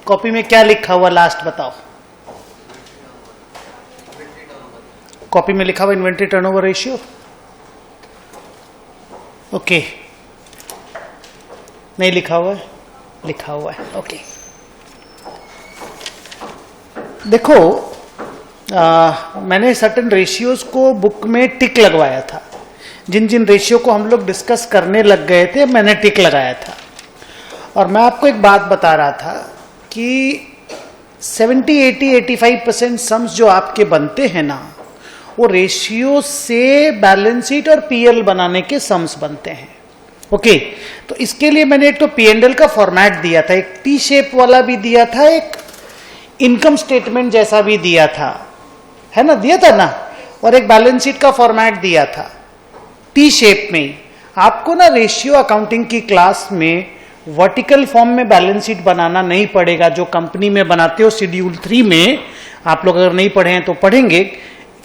Copy में क्या लिखा हुआ लास्ट बताओ? कॉपी में लिखा हुआ इन्वेंट्री टर्नओवर रेशियो। ओके, नहीं लिखा हुआ है? लिखा हुआ है। ओके, देखो मैंने सर्टेन रेशियोज को बुक में टिक लगवाया था। जिन जिन रेशियो को हम लोग डिस्कस करने लग गए थे मैंने टिक लगाया था। और मैं आपको एक बात बता रहा था कि 70, 80, 85% सम्स जो आपके बनते हैं ना, वो रेशियो से बैलेंस शीट और पीएल बनाने के सम्स बनते हैं। ओके, तो इसके लिए मैंने एक तो पी&एल का फॉर्मेट दिया था, एक टी शेप वाला भी दिया था, एक इनकम स्टेटमेंट जैसा भी दिया था, है ना, दिया था ना, और एक बैलेंस शीट का फॉर्मेट दिया था टी शेप में। आपको ना रेशियो अकाउंटिंग की क्लास में वर्टिकल फॉर्म में बैलेंस शीट बनाना नहीं पड़ेगा, जो कंपनी में बनाते हो शेड्यूल 3 में। आप लोग अगर नहीं पढ़े हैं तो पढ़ेंगे,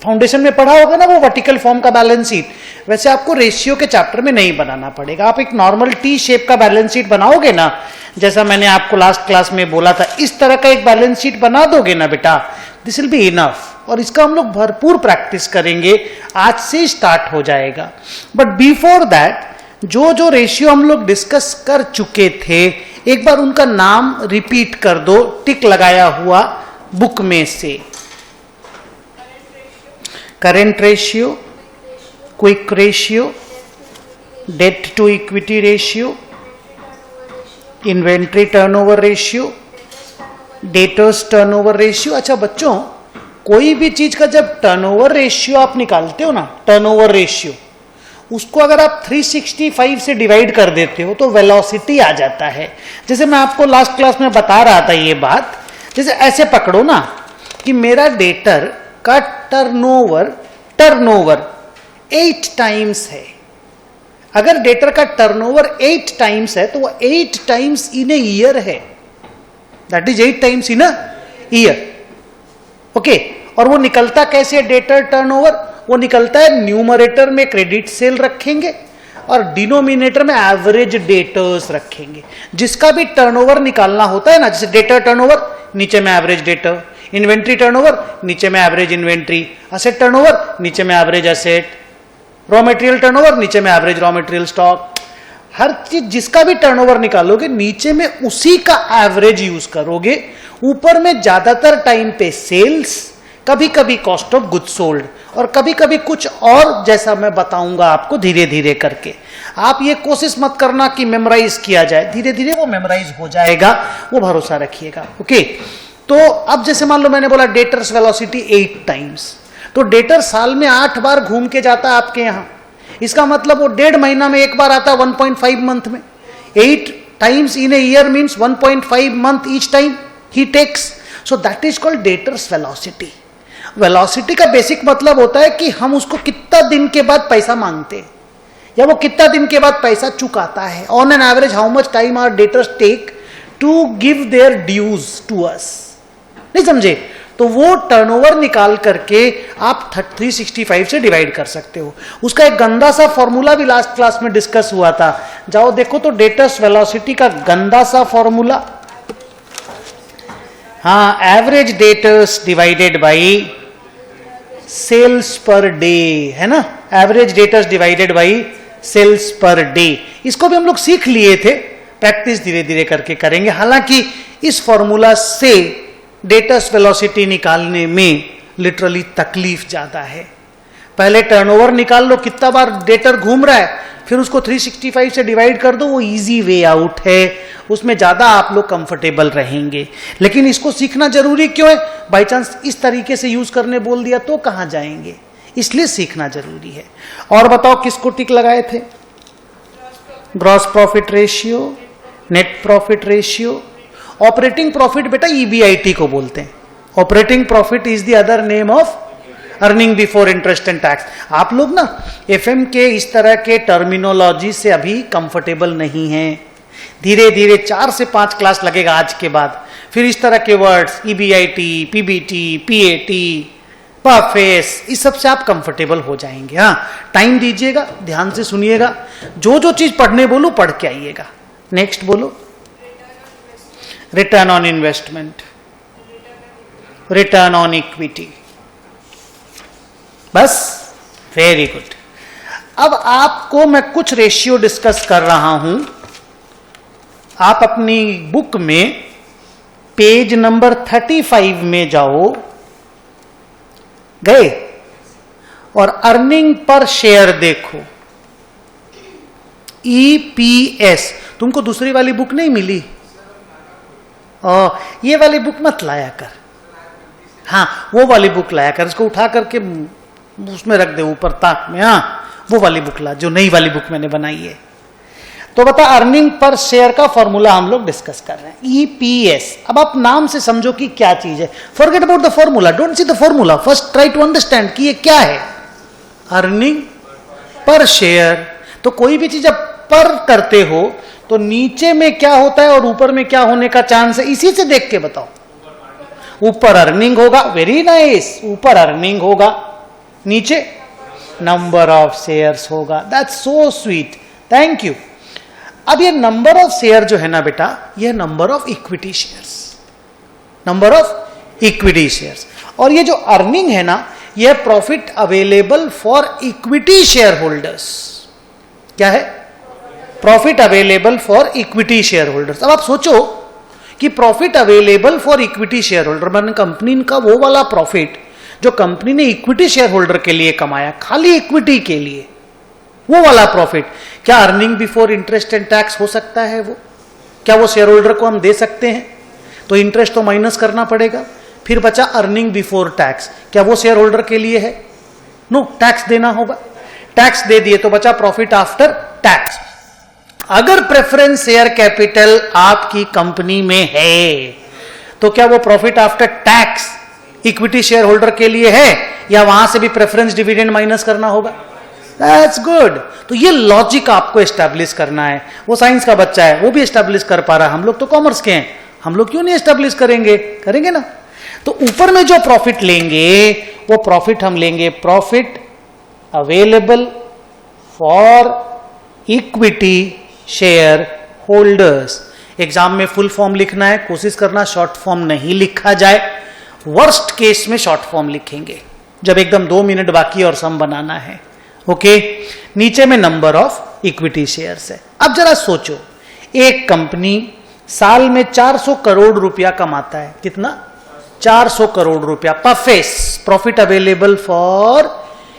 फाउंडेशन में पढ़ा होगा ना वो वर्टिकल फॉर्म का बैलेंस शीट। वैसे आपको रेशियो के चैप्टर में नहीं बनाना पड़ेगा। आप एक नॉर्मल टी शेप का बैलेंस शीट बनाओगे ना, जैसा मैंने आपको लास्ट क्लास में बोला था, इस तरह का एक बैलेंस शीट बना दोगे ना बेटा, दिस विल बी इनफ। और इसका हम लोग भरपूर प्रैक्टिस करेंगे, आज से स्टार्ट हो जाएगा। बट बिफोर दैट जो जो रेशियो हम लोग डिस्कस कर चुके थे, एक बार उनका नाम रिपीट कर दो टिक लगाया हुआ बुक में से। Current ratio, quick ratio, debt to equity ratio, inventory turnover ratio, debtors turnover ratio. अच्छा बच्चों, कोई भी चीज का जब टर्नओवर रेशियो आप निकालते हो ना, टर्नओवर रेशियो, उसको अगर आप 365 से डिवाइड कर देते हो तो वेलोसिटी आ जाता है। जैसे मैं आपको लास्ट क्लास में बता रहा था ये बात, जैसे ऐसे पकड़ो ना कि मेरा डेटर का टर्नओवर 8 टाइम्स है। अगर डेटर का टर्नओवर 8 टाइम्स है तो वो 8 टाइम्स इन ए ईयर है, that is 8 times in a year. Okay, और वो निकलता कैसे डेटर टर्नओवर? वो निकलता है न्यूमरेटर में क्रेडिट सेल रखेंगे और डिनोमिनेटर में एवरेज डेटर्स रखेंगे। जिसका भी टर्नओवर निकालना होता है ना, जैसे डेटर टर्नओवर, नीचे में एवरेज डेटर, इन्वेंट्री टर्नओवर, नीचे में एवरेज इन्वेंट्री, असेट टर्नओवर, नीचे में average asset, raw material turnover, नीचे में एवरेज रॉ मटेरियल स्टॉक। हर चीज जिसका भी टर्नओवर निकालोगे नीचे में उसी का एवरेज यूज करोगे। ऊपर में ज्यादातर टाइम पे सेल्स, कभी कभी कॉस्ट ऑफ गुड्स सोल्ड, और कभी कभी कुछ और, जैसा मैं बताऊंगा आपको धीरे धीरे करके। आप ये कोशिश मत करना कि मेमोराइज किया जाए, धीरे धीरे वो मेमोराइज हो जाएगा, वो भरोसा रखिएगा। ओके, तो अब जैसे मान लो मैंने बोला डेटर्स वेलोसिटी 8 टाइम्स, तो डेटर साल में 8 बार घूम के जाता है आपके यहां। इसका मतलब वो 1.5 महीना में एक बार आता है, 1.5 मंथ में। 8 times in a year means 1.5 month each time ही takes, so that is called debtors velocity. Velocity का बेसिक मतलब होता है कि हम उसको कितना दिन के बाद पैसा मांगते हैं, या वो कितना दिन के बाद पैसा चुकाता है। On an average how much time our debtors take to give their dues to us. नहीं समझे? तो वो टर्नओवर निकाल करके आप 365 से डिवाइड कर सकते हो। उसका एक गंदा सा फॉर्मूला भी लास्ट क्लास में डिस्कस हुआ था, जाओ देखो तो डेटर्स वेलोसिटी का गंदा सा फॉर्मूला। हाँ, average debtors divided by sales per day, है ना, average debtors divided by sales per day. इसको भी हम लोग सीख लिए थे, प्रैक्टिस धीरे धीरे करके करेंगे। हालांकि इस फॉर्मूला से डेटर्स वेलोसिटी निकालने में लिटरली तकलीफ ज्यादा है। पहले टर्नओवर निकाल लो कितना बार डेटर घूम रहा है, फिर उसको 365 से डिवाइड कर दो, वो इजी वे आउट है, उसमें ज्यादा आप लोग कंफर्टेबल रहेंगे। लेकिन इसको सीखना जरूरी क्यों है? बाई चांस इस तरीके से यूज करने बोल दिया तो कहां जाएंगे, इसलिए सीखना जरूरी है। और बताओ किसको टिक लगाए थे? Gross profit ratio, net profit ratio, operating profit बेटा ईबीआईटी को बोलते हैं। Operating profit is the other name of earning before interest and tax. आप लोग ना एफएम के इस तरह के टर्मिनोलॉजी से अभी कंफर्टेबल नहीं हैं। धीरे धीरे 4 से 5 क्लास लगेगा आज के बाद, फिर इस तरह के वर्ड्स ईबीआईटी, पीबीटी, पीएटी, परफेस, इस सब से आप कंफर्टेबल हो जाएंगे। हाँ, टाइम दीजिएगा, ध्यान से सुनिएगा, जो जो चीज पढ़ने बोलूं पढ़ के आइएगा। नेक्स्ट बोलो। Return on investment, return on equity. बस, वेरी गुड। अब आपको मैं कुछ रेशियो डिस्कस कर रहा हूं। आप अपनी बुक में पेज नंबर 35 में जाओ, गए, और अर्निंग पर शेयर देखो, ईपीएस। तुमको दूसरी वाली बुक नहीं मिली? ये वाली बुक मत लाया कर, हाँ वो वाली बुक लाया कर, इसको उठा करके उसमें रख दे ऊपर ताक में, हाँ वो वाली बुक ला जो नई वाली बुक मैंने बनाई है। तो बता, अर्निंग पर शेयर का फॉर्मूला हम लोग डिस्कस कर रहे हैं, ईपीएस। अब आप नाम से समझो कि क्या चीज है, forget about the formula, don't see the formula, first try to understand कि ये क्या है। Earning per share. तो कोई भी चीज जब पर करते हो तो नीचे में क्या होता है और ऊपर में क्या होने का चांस है, इसी से देख के बताओ। ऊपर अर्निंग होगा, वेरी नाइस, ऊपर अर्निंग होगा, नीचे नंबर ऑफ शेयर्स होगा। That's so sweet, thank you. अब ये नंबर ऑफ शेयर जो है ना बेटा, ये number of equity shares, number of equity shares. और ये जो अर्निंग है ना, ये profit available for equity share holders. क्या है? Profit available for equity share holders. अब आप सोचो कि profit available for equity share holder माने कंपनी का वो वाला प्रॉफिट जो कंपनी ने इक्विटी शेयर होल्डर के लिए कमाया, खाली इक्विटी के लिए, वो वाला प्रॉफिट। क्या earning before interest and tax हो सकता है? वो क्या वो शेयर होल्डर को हम दे सकते हैं? तो इंटरेस्ट तो माइनस करना पड़ेगा, फिर बचा अर्निंग बिफोर टैक्स। क्या वो शेयर होल्डर के लिए है? नो, टैक्स देना होगा, टैक्स दे दिए तो बचा प्रॉफिट आफ्टर टैक्स। अगर प्रेफरेंस शेयर कैपिटल आपकी कंपनी में है तो क्या वो profit after tax equity share holder के लिए है, या वहां से भी प्रेफरेंस डिविडेंड माइनस करना होगा? That's good. तो ये लॉजिक आपको एस्टैब्लिश करना है। वो साइंस का बच्चा है, वो भी एस्टैब्लिश कर पा रहा है, हम लोग तो कॉमर्स के हैं, हम लोग क्यों नहीं एस्टैब्लिश करेंगे? करेंगे ना। तो ऊपर में जो प्रॉफिट लेंगे वो प्रॉफिट हम लेंगे profit available for equity share holders. Exam में फुल फॉर्म लिखना है, कोशिश करना शॉर्ट फॉर्म नहीं लिखा जाए। वर्स्ट केस में शॉर्ट फॉर्म लिखेंगे जब एकदम 2 मिनट बाकी और सम बनाना है। ओके, नीचे में नंबर ऑफ इक्विटी शेयर्स है। अब जरा सोचो, एक कंपनी साल में 400 करोड़ रुपया कमाता है। कितना? 400 करोड़ रुपया पर face, profit available for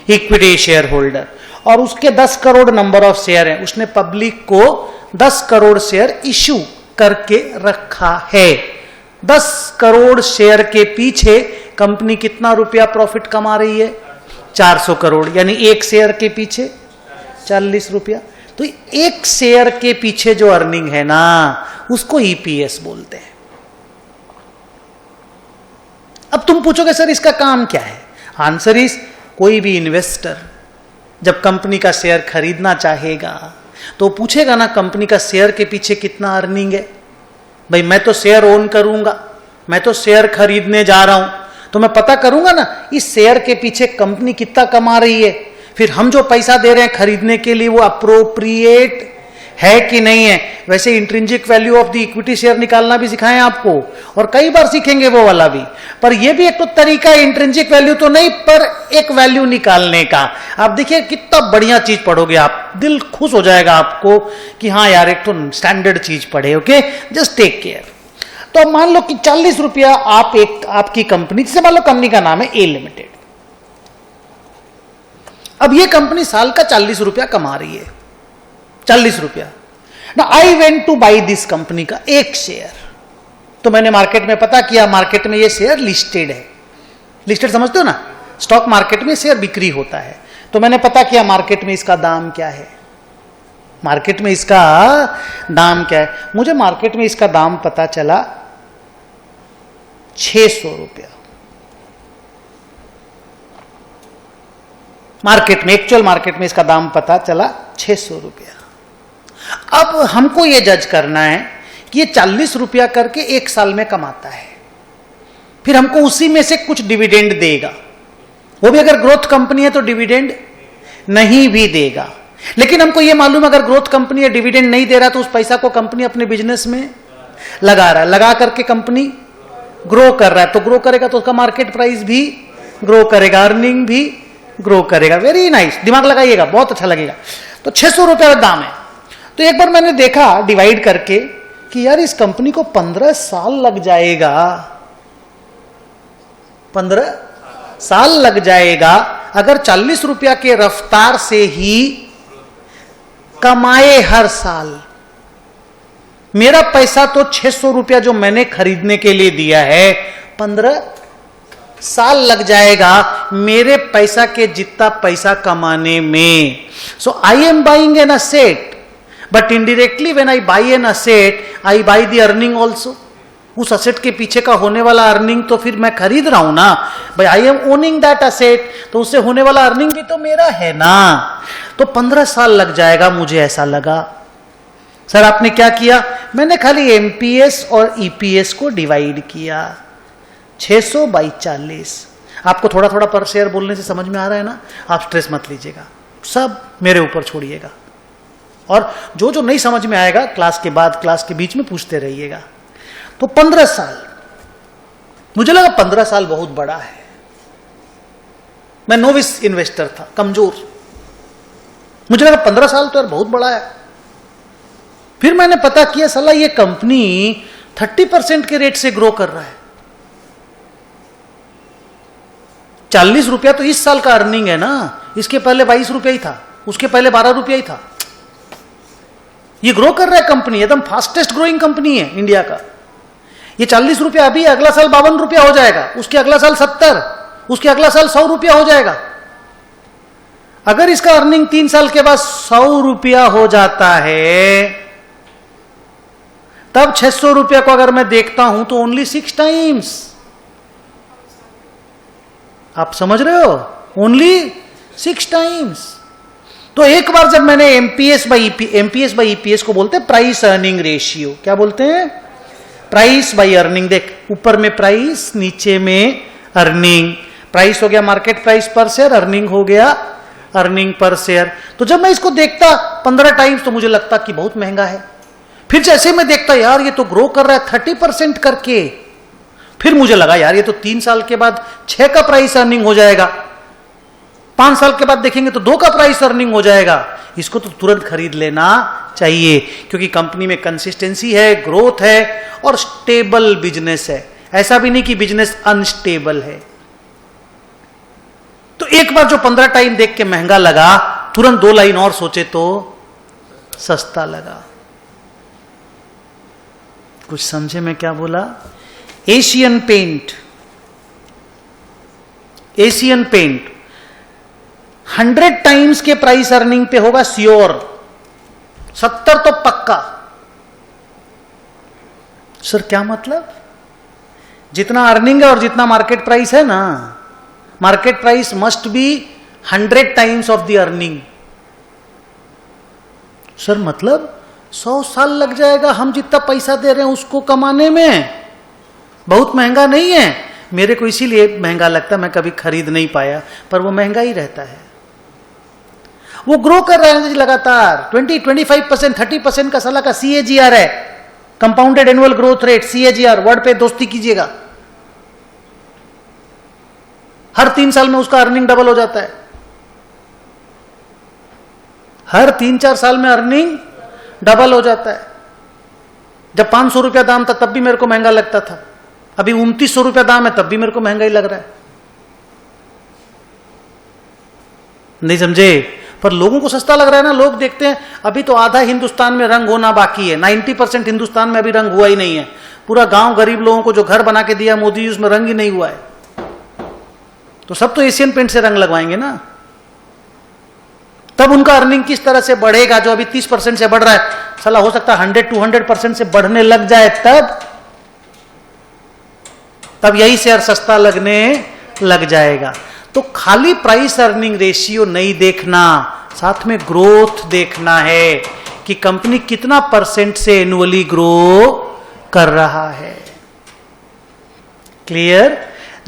equity share holder. और उसके 10 करोड़ नंबर ऑफ शेयर है, उसने पब्लिक को 10 करोड़ शेयर इश्यू करके रखा है। 10 करोड़ शेयर के पीछे कंपनी कितना रुपया प्रॉफिट कमा रही है? 400 करोड़, यानी एक शेयर के पीछे 40 रुपया। तो एक शेयर के पीछे जो अर्निंग है ना, उसको ईपीएस बोलते हैं। अब तुम पूछोगे सर इसका काम क्या है? आंसर इज, कोई भी इन्वेस्टर जब कंपनी का शेयर खरीदना चाहेगा तो पूछेगा ना कंपनी का शेयर के पीछे कितना अर्निंग है। भाई मैं तो शेयर ओन करूंगा, मैं तो शेयर खरीदने जा रहा हूं, तो मैं पता करूंगा ना इस शेयर के पीछे कंपनी कितना कमा रही है। फिर हम जो पैसा दे रहे हैं खरीदने के लिए वो अप्रोप्रिएट है कि नहीं है। वैसे intrinsic value of the equity share निकालना भी सिखाएं आपको, और कई बार सीखेंगे वो वाला भी। पर ये भी एक तो तरीका है, इंट्रिंसिक वैल्यू तो नहीं पर एक वैल्यू निकालने का। आप देखिए कितना बढ़िया चीज पढ़ोगे आप, दिल खुश हो जाएगा आपको कि हाँ यार एक तो स्टैंडर्ड चीज पढ़े। Okay, just take care. तो मान लो कि 40 रुपया आपकी कंपनी, जैसे मान लो कंपनी का नाम है ए लिमिटेड। अब ये कंपनी साल का 40 रुपया कमा रही है, 40 रुपया। ना I went two by this company का एक शेयर। तो मैंने मार्केट में पता किया, मार्केट में ये शेयर लिस्टेड है। लिस्टेड समझते हो ना, स्टॉक मार्केट में शेयर बिक्री होता है। तो मैंने पता किया मार्केट में इसका दाम क्या है, मार्केट में इसका दाम क्या है। मुझे मार्केट में इसका दाम पता चला 600 रुपया। मार्केट में, एक्चुअल मार्केट में इसका दाम पता चला 600 रुपया। अब हमको यह जज करना है कि ये 40 रुपया करके एक साल में कमाता है, फिर हमको उसी में से कुछ डिविडेंड देगा। वो भी अगर ग्रोथ कंपनी है तो डिविडेंड नहीं भी देगा। लेकिन हमको यह मालूम अगर ग्रोथ कंपनी है डिविडेंड नहीं दे रहा तो उस पैसा को कंपनी अपने बिजनेस में लगा रहा है, लगा करके कंपनी ग्रो कर रहा है, तो ग्रो करेगा तो उसका मार्केट प्राइस भी ग्रो करेगा, अर्निंग भी ग्रो करेगा। वेरी नाइस, दिमाग लगाइएगा, बहुत अच्छा लगेगा। तो 600 रुपया दाम है। तो एक बार मैंने देखा डिवाइड करके कि यार इस कंपनी को 15 साल लग जाएगा, 15 साल लग जाएगा अगर 40 रुपया के रफ्तार से ही कमाए हर साल। मेरा पैसा तो 600 रुपया जो मैंने खरीदने के लिए दिया है, 15 साल लग जाएगा मेरे पैसा के जितना पैसा कमाने में। So I am buying an asset, but indirectly when I buy an asset I buy the earning also. उस असेट के पीछे का होने वाला अर्निंग तो फिर मैं खरीद रहा हूं ना भाई, I am owning that asset, तो उससे होने वाला अर्निंग भी तो मेरा है ना। तो 15 साल लग जाएगा, मुझे ऐसा लगा। सर आपने क्या किया? मैंने खाली एमपीएस और ईपीएस को डिवाइड किया, 600 बाई 40। आपको थोड़ा थोड़ा पर शेयर बोलने से समझ में आ रहा है ना, आप स्ट्रेस मत लीजिएगा, सब मेरे ऊपर छोड़िएगा। और जो जो नहीं समझ में आएगा क्लास के बाद, क्लास के बीच में पूछते रहिएगा। तो 15 साल, मुझे लगा 15 साल बहुत बड़ा है। मैं नोविस इन्वेस्टर था, कमजोर, मुझे लगा 15 साल तो यार बहुत बड़ा है। फिर मैंने पता किया साला ये कंपनी 30% के रेट से ग्रो कर रहा है। 40 रुपया तो इस साल का अर्निंग है ना, इसके पहले 22 रुपया ही था, उसके पहले 12 रुपया ही था। ये ग्रो कर रहा है कंपनी, एकदम फास्टेस्ट ग्रोइंग कंपनी है इंडिया का। ये 40 रुपया अभी, अगला साल 52 रुपया हो जाएगा, उसके अगला साल 70, उसके अगला साल 100 रुपया हो जाएगा। अगर इसका अर्निंग 3 साल के बाद 100 रुपया हो जाता है, तब 600 रुपया को अगर मैं देखता हूं तो ओनली 6 टाइम्स। आप समझ रहे हो? Only 6 times. तो एक बार जब मैंने एमपीएस बाई ईपीएस को बोलते हैं प्राइस अर्निंग रेशियो, क्या बोलते हैं? Price by earning. देख, ऊपर में प्राइस, नीचे में अर्निंग। प्राइस हो गया मार्केट प्राइस पर शेयर, अर्निंग हो गया अर्निंग पर शेयर। तो जब मैं इसको देखता 15 टाइम्स तो मुझे लगता कि बहुत महंगा है। फिर जैसे मैं देखता यार ये तो ग्रो कर रहा है 30% करके, फिर मुझे लगा यार ये तो 3 साल के बाद 6 का प्राइस अर्निंग हो जाएगा, 5 साल के बाद देखेंगे तो 2 का प्राइस अर्निंग हो जाएगा। इसको तो तुरंत खरीद लेना चाहिए, क्योंकि कंपनी में कंसिस्टेंसी है, ग्रोथ है और स्टेबल बिजनेस है। ऐसा भी नहीं कि बिजनेस अनस्टेबल है। तो एक बार जो 15 टाइम देख के महंगा लगा, तुरंत 2 लाइन और सोचे तो सस्ता लगा। कुछ समझे मैं क्या बोला? एशियन पेंट 100 टाइम्स के प्राइस अर्निंग पे होगा श्योर, 70 तो पक्का। सर क्या मतलब? जितना अर्निंग है और जितना मार्केट प्राइस है ना, market price must be 100 times of the earning. Sir मतलब 100 साल लग जाएगा हम जितना पैसा दे रहे हैं उसको कमाने में, बहुत महंगा नहीं है। मेरे को इसीलिए महंगा लगता है, मैं कभी खरीद नहीं पाया, पर वो महंगा ही रहता है। वो ग्रो कर रहा है लगातार, 20-25%, 30% का साला का CAGR है, compounded annual growth rate, CAGR। Word पे दोस्ती कीजिएगा। हर 3 साल में उसका अर्निंग डबल हो जाता है, हर 3-4 साल में अर्निंग डबल हो जाता है। जब 500 रुपया दाम था तब भी मेरे को महंगा लगता था, अभी 2900 रुपया दाम है तब भी मेरे को महंगा ही लग रहा है। नहीं समझे? पर लोगों को सस्ता लग रहा है ना। लोग देखते हैं अभी तो आधा हिंदुस्तान में रंग होना बाकी है, 90% हिंदुस्तान में अभी रंग हुआ ही नहीं है। पूरा गांव गरीब लोगों को जो घर बना के दिया मोदी जी, उसमें रंग ही नहीं हुआ है। तो सब तो एशियन पेंट से रंग लगवाएंगे ना, तब उनका अर्निंग किस तरह से बढ़ेगा। जो अभी 30% से बढ़ रहा है, साला हो सकता है 100-200% से बढ़ने लग जाए, तब यही शेयर सस्ता लगने लग जाएगा। तो खाली प्राइस अर्निंग रेशियो नहीं देखना, साथ में ग्रोथ देखना है कि कंपनी कितना % से एनुअली ग्रो कर रहा है। क्लियर?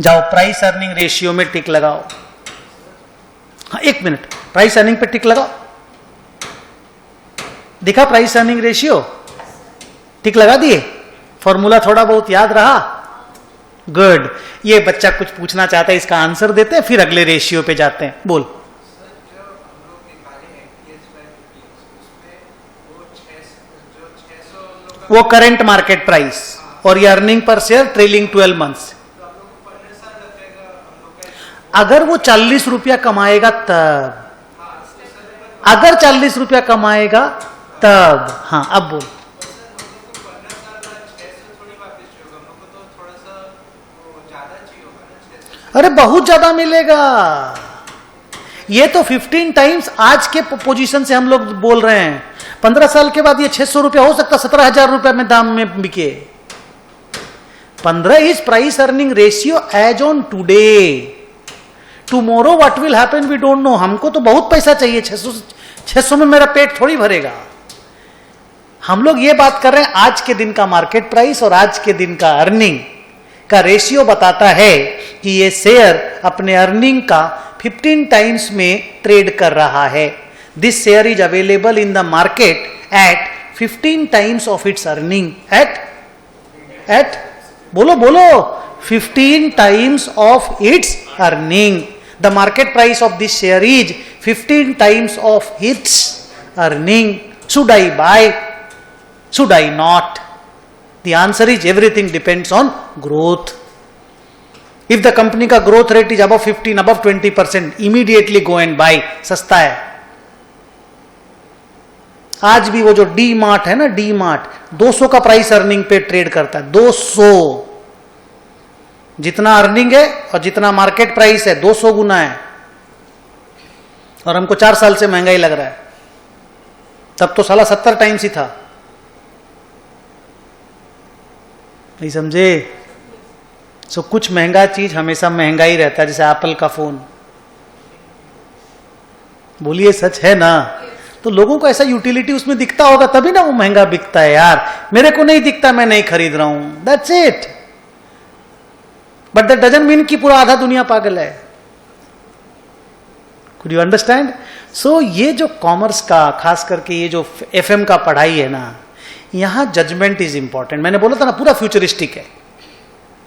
जाओ प्राइस अर्निंग रेशियो में टिक लगाओ। हाँ 1 मिनट, प्राइस अर्निंग पे टिक लगाओ। दिखा प्राइस अर्निंग रेशियो? टिक लगा दिए? फॉर्मूला थोड़ा बहुत याद रहा? गुड। ये बच्चा कुछ पूछना चाहता है, इसका आंसर देते हैं, फिर अगले रेशियो पे जाते हैं। बोल। वो करंट मार्केट प्राइस और ये earning per share trailing 12 months. अगर वो 40 रुपया कमाएगा तब, अगर 40 रुपया कमाएगा तब। हाँ अब बोल। अरे बहुत ज्यादा मिलेगा। ये तो 15 टाइम्स आज के पोजीशन से हम लोग बोल रहे हैं। 15 साल के बाद ये 600 रुपया हो सकता, 17,000 रुपया में दाम में बिके। 15 is price earning ratio as on today. Tomorrow what will happen we don't know. हमको तो बहुत पैसा चाहिए, 600 में मेरा पेट थोड़ी भरेगा। हम लोग ये बात कर रहे हैं आज के दिन का मार्केट प्राइस और आज के दिन का अर्निंग का रेशियो बताता है कि ये शेयर अपने अर्निंग का 15 टाइम्स में ट्रेड कर रहा है। This share is available in the market at 15 times of its earning. At बोलो बोलो 15 times of its earning. The market price of this share is 15 times of its earning. Should I buy? Should I not? The answer is everything depends on growth. If the company का growth rate is above 15, above 20%, immediately go and buy. सस्ता है। आज भी वो जो D mart है ना, D mart 200 का प्राइस अर्निंग पे ट्रेड करता है। 200 जितना अर्निंग है और जितना मार्केट प्राइस है 200 गुना है। और हमको 4 साल से महंगाई लग रहा है, तब तो साला 70 टाइम्स ही था। नहीं समझे? सो कुछ महंगा चीज हमेशा महंगा ही रहता है, जैसे एप्पल का फोन। बोलिए सच है ना? तो लोगों को ऐसा यूटिलिटी उसमें दिखता होगा तभी ना वो महंगा बिकता है। यार मेरे को नहीं दिखता, मैं नहीं खरीद रहा हूं, that's it. But that doesn't mean कि पूरा आधा दुनिया पागल है। Could you understand? सो ये जो कॉमर्स का, खास करके ये जो एफएम का पढ़ाई है ना, यहां जजमेंट इज इंपॉर्टेंट। मैंने बोला था ना पूरा फ्यूचरिस्टिक है,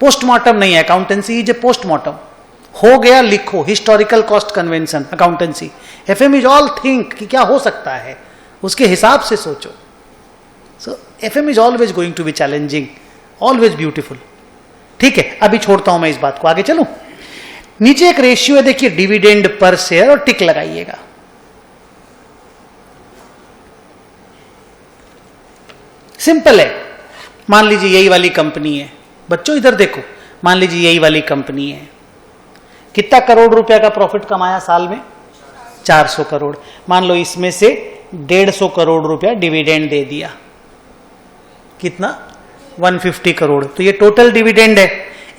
पोस्टमार्टम नहीं है। Accountancy is a postmortem. हो गया लिखो, historical cost convention accountancy. FM is all think कि क्या हो सकता है, उसके हिसाब से सोचो। So FM is always going to be challenging, always beautiful. ठीक है, अभी छोड़ता हूं मैं इस बात को, आगे चलूं। नीचे एक रेशियो है, देखिए, डिविडेंड पर शेयर, और टिक लगाइएगा। सिंपल है। मान लीजिए यही वाली कंपनी है। बच्चों इधर देखो, मान लीजिए यही वाली कंपनी है। कितना करोड़ रुपया का प्रॉफिट कमाया साल में? 400 करोड़। मान लो इसमें से 150 करोड़ रुपया डिविडेंड दे दिया। कितना? 150 करोड़। तो ये टोटल डिविडेंड है।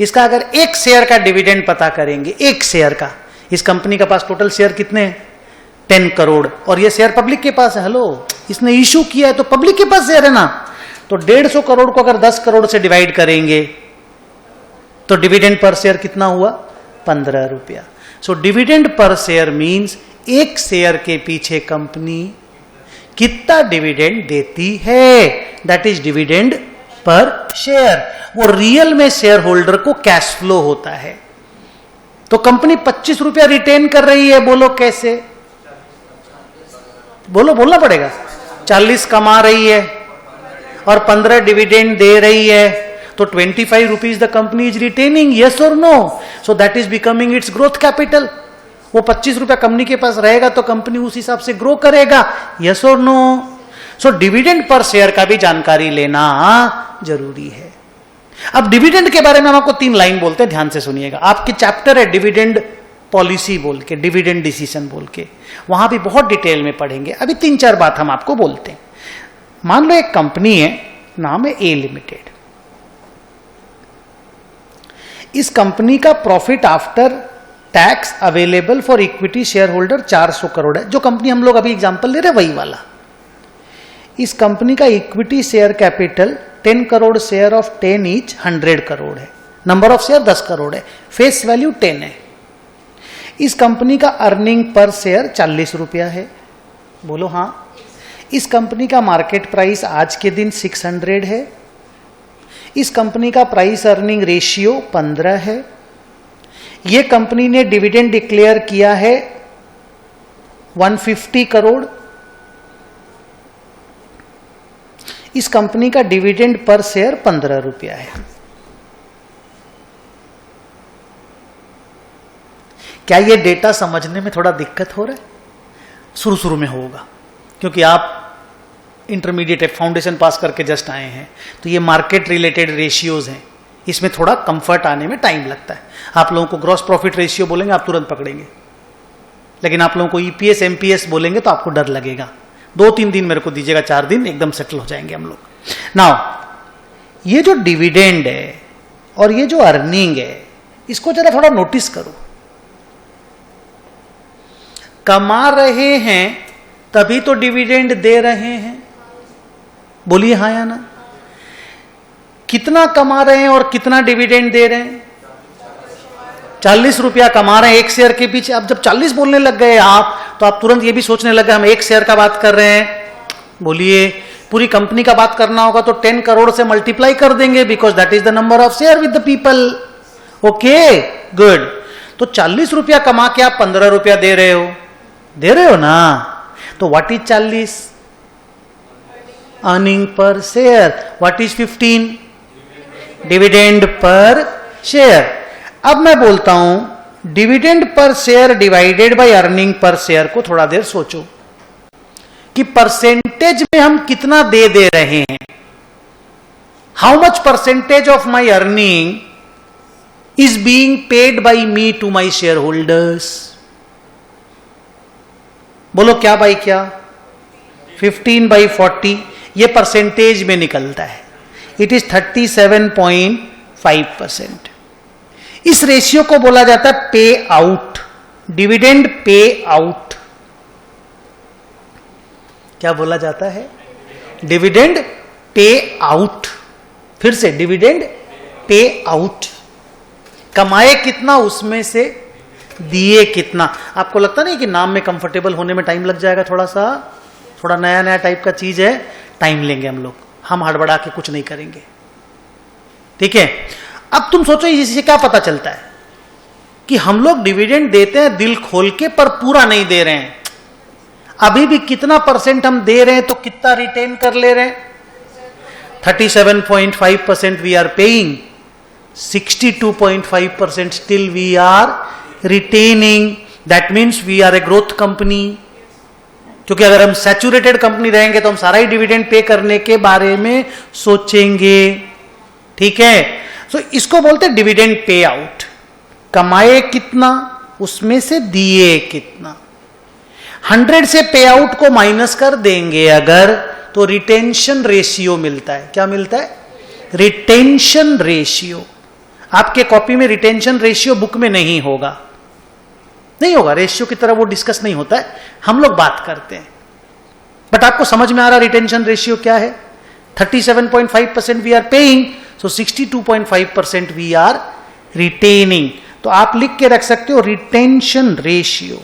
इसका अगर एक शेयर का डिविडेंड पता करेंगे, एक शेयर का, इस कंपनी के पास टोटल शेयर कितने हैं? 10 करोड़। और ये शेयर पब्लिक के पास है। हेलो, इसने इशू किया है तो पब्लिक के पास शेयर है ना। तो 150 करोड़ को अगर 10 करोड़ से डिवाइड करेंगे तो डिविडेंड पर शेयर कितना हुआ? 15 रुपया। सो डिविडेंड पर शेयर मींस एक शेयर के पीछे कंपनी कितना डिविडेंड देती है, that is dividend per share. वो रियल में शेयर होल्डर को कैश फ्लो होता है। तो कंपनी 25 रुपया रिटेन कर रही है, बोलो कैसे? बोलो, बोलना पड़ेगा। 40 कमा रही है और 15 डिविडेंड दे रही है, तो 25 rupees the company is retaining, yes और no? So that is becoming its growth capital. वो 25 रुपया कंपनी के पास रहेगा तो कंपनी उस हिसाब से ग्रो करेगा, यस और no? So dividend per share का भी जानकारी लेना जरूरी है। अब डिविडेंड के बारे में हम आपको 3 लाइन बोलते हैं, ध्यान से सुनिएगा। आपके चैप्टर है डिविडेंड पॉलिसी बोल के, डिविडेंड डिसीजन बोल के, वहां भी बहुत डिटेल में पढ़ेंगे। अभी 3-4 बात हम आपको बोलते हैं। मान लो एक कंपनी है, नाम है ए लिमिटेड। इस कंपनी का profit after tax available for equity share holder 400 crore है। जो कंपनी हम लोग अभी एग्जांपल ले रहे हैं वही वाला। इस कंपनी का equity share capital 10 crore, share of 10 each 100 crore है। नंबर ऑफ शेयर 10 करोड़ है, फेस वैल्यू 10 है। इस कंपनी का अर्निंग पर शेयर 40 रुपया है, बोलो हाँ। इस कंपनी का मार्केट प्राइस आज के दिन 600 है। इस कंपनी का प्राइस अर्निंग रेशियो 15 है। ये कंपनी ने डिविडेंड डिक्लेयर किया है 150 करोड़। इस कंपनी का डिविडेंड पर शेयर 15 रुपया है। क्या ये डेटा समझने में थोड़ा दिक्कत हो रहा है? शुरू शुरू में होगा, क्योंकि आप इंटरमीडिएट फाउंडेशन पास करके जस्ट आए हैं, तो ये मार्केट रिलेटेड रेशियोज हैं, इसमें थोड़ा कंफर्ट आने में टाइम लगता है। आप लोगों को ग्रॉस प्रॉफिट रेशियो बोलेंगे आप तुरंत पकड़ेंगे, लेकिन आप लोगों को ईपीएस एमपीएस बोलेंगे तो आपको डर लगेगा। 2-3 दिन मेरे को दीजिएगा, 4 दिन एकदम सेटल हो जाएंगे हम लोग। नाउ ये जो डिविडेंड है और ये जो अर्निंग है, इसको जरा थोड़ा नोटिस करो। कमा रहे हैं तभी तो डिविडेंड दे रहे हैं, बोलिए हाँ या ना। कितना कमा रहे हैं और कितना डिविडेंड दे रहे हैं? 40 रुपया कमा रहे हैं एक शेयर के पीछे। अब जब 40 बोलने लग गए आप, तो आप तुरंत ये भी सोचने लग गए हम एक शेयर का बात कर रहे हैं। बोलिए, पूरी कंपनी का बात करना होगा तो 10 करोड़ से मल्टीप्लाई कर देंगे, because that is the number of share with the people. Okay, good. तो 40 रुपया कमा के आप 15 रुपया दे रहे हो ना। तो what is 40? Earning per share. What is 15? Dividend per share. अब मैं बोलता हूं dividend per share divided by earning per share को थोड़ा देर सोचो कि परसेंटेज में हम कितना दे रहे हैं। How much percentage of my earning is being paid by me to my share holders. बोलो क्या बाई क्या? 15/40। ये परसेंटेज में निकलता है, इट इज 37.5%। इस रेशियो को बोला जाता है पे आउट, डिविडेंड पे आउट। क्या बोला जाता है? Dividend pay out. फिर से, डिविडेंड पे आउट। कमाए कितना उसमें से दिए कितना। आपको लगता नहीं कि नाम में कंफर्टेबल होने में टाइम लग जाएगा? थोड़ा नया नया टाइप का चीज है, टाइम लेंगे हम लोग, हम हड़बड़ा के कुछ नहीं करेंगे, ठीक है। अब तुम सोचो इससे क्या पता चलता है कि हम लोग डिविडेंड देते हैं दिल खोल के, पर पूरा नहीं दे रहे हैं। अभी भी कितना परसेंट हम दे रहे हैं तो कितना रिटेन कर ले रहे हैं? 37.5% we are paying, 62.5% still we are retaining. That means we are a growth company. क्योंकि अगर हम सैचुरेटेड कंपनी रहेंगे तो हम सारा ही डिविडेंड पे करने के बारे में सोचेंगे, ठीक है। सो इसको बोलते हैं डिविडेंड पे आउट। कमाए कितना उसमें से दिए कितना। 100 से पे आउट को माइनस कर देंगे अगर, तो रिटेंशन रेशियो मिलता है। क्या मिलता है? Retention ratio. आपके कॉपी में रिटेंशन रेशियो बुक में नहीं होगा, रेशियो की तरह वो डिस्कस नहीं होता है, हम लोग बात करते हैं। बट आपको समझ में आ रहा रिटेंशन रेशियो क्या है? 37.5% we are paying, so 62.5% we are retaining. तो आप लिख के रख सकते हो रिटेंशन रेशियो।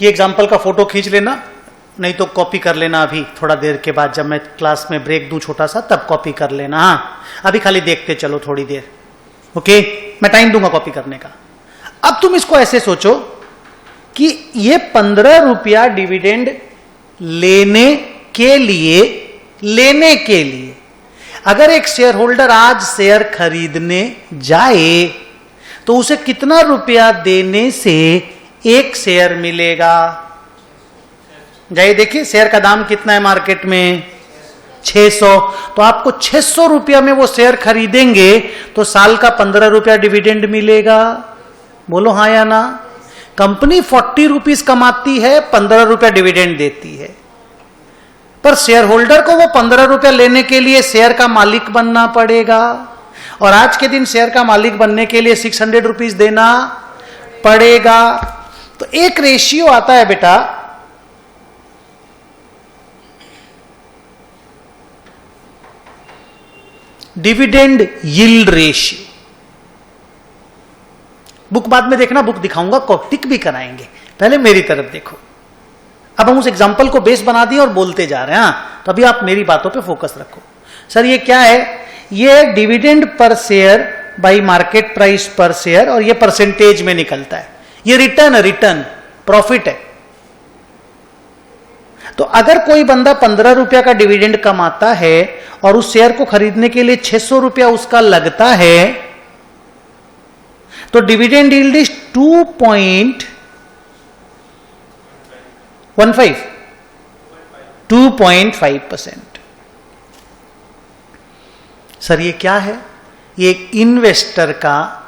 ये एग्जाम्पल का फोटो खींच लेना, नहीं तो कॉपी कर लेना अभी थोड़ा देर के बाद, जब मैं क्लास में ब्रेक दूं छोटा सा तब कॉपी कर लेना। हाँ, अभी खाली देखते चलो थोड़ी देर, ओके। मैं टाइम दूंगा कॉपी करने का। अब तुम इसको ऐसे सोचो कि ये 15 रुपया डिविडेंड लेने के लिए अगर एक शेयर होल्डर आज शेयर खरीदने जाए तो उसे कितना रुपया देने से एक शेयर मिलेगा? जाइए देखिए, शेयर का दाम कितना है मार्केट में? 600। तो आपको 600 रुपया में वो शेयर खरीदेंगे तो साल का 15 रुपया डिविडेंड मिलेगा। बोलो हाँ या ना। कंपनी 40 रुपीज कमाती है, 15 रुपया डिविडेंड देती है, पर शेयर होल्डर को वो 15 रुपया लेने के लिए शेयर का मालिक बनना पड़ेगा, और आज के दिन शेयर का मालिक बनने के लिए 600 रुपीज देना पड़ेगा। तो एक रेशियो आता है बेटा, डिविडेंड यील्ड रेशियो। बुक बाद में देखना, बुक दिखाऊंगा, टिक भी कराएंगे, पहले मेरी तरफ देखो। अब हम उस एग्जांपल को बेस बना दिए और बोलते जा रहे हैं। हाँ, तो अभी आप मेरी बातों पे फोकस रखो। सर ये क्या है? ये dividend per share by market price पर शेयर, और ये परसेंटेज में निकलता है। ये रिटर्न प्रॉफिट है। तो अगर कोई बंदा 15 रुपया का डिविडेंड कमाता है और उस शेयर को खरीदने के लिए 600 रुपया उसका लगता है, तो डिविडेंड यील्ड इज 2.5%। सर ये क्या है? ये एक इन्वेस्टर का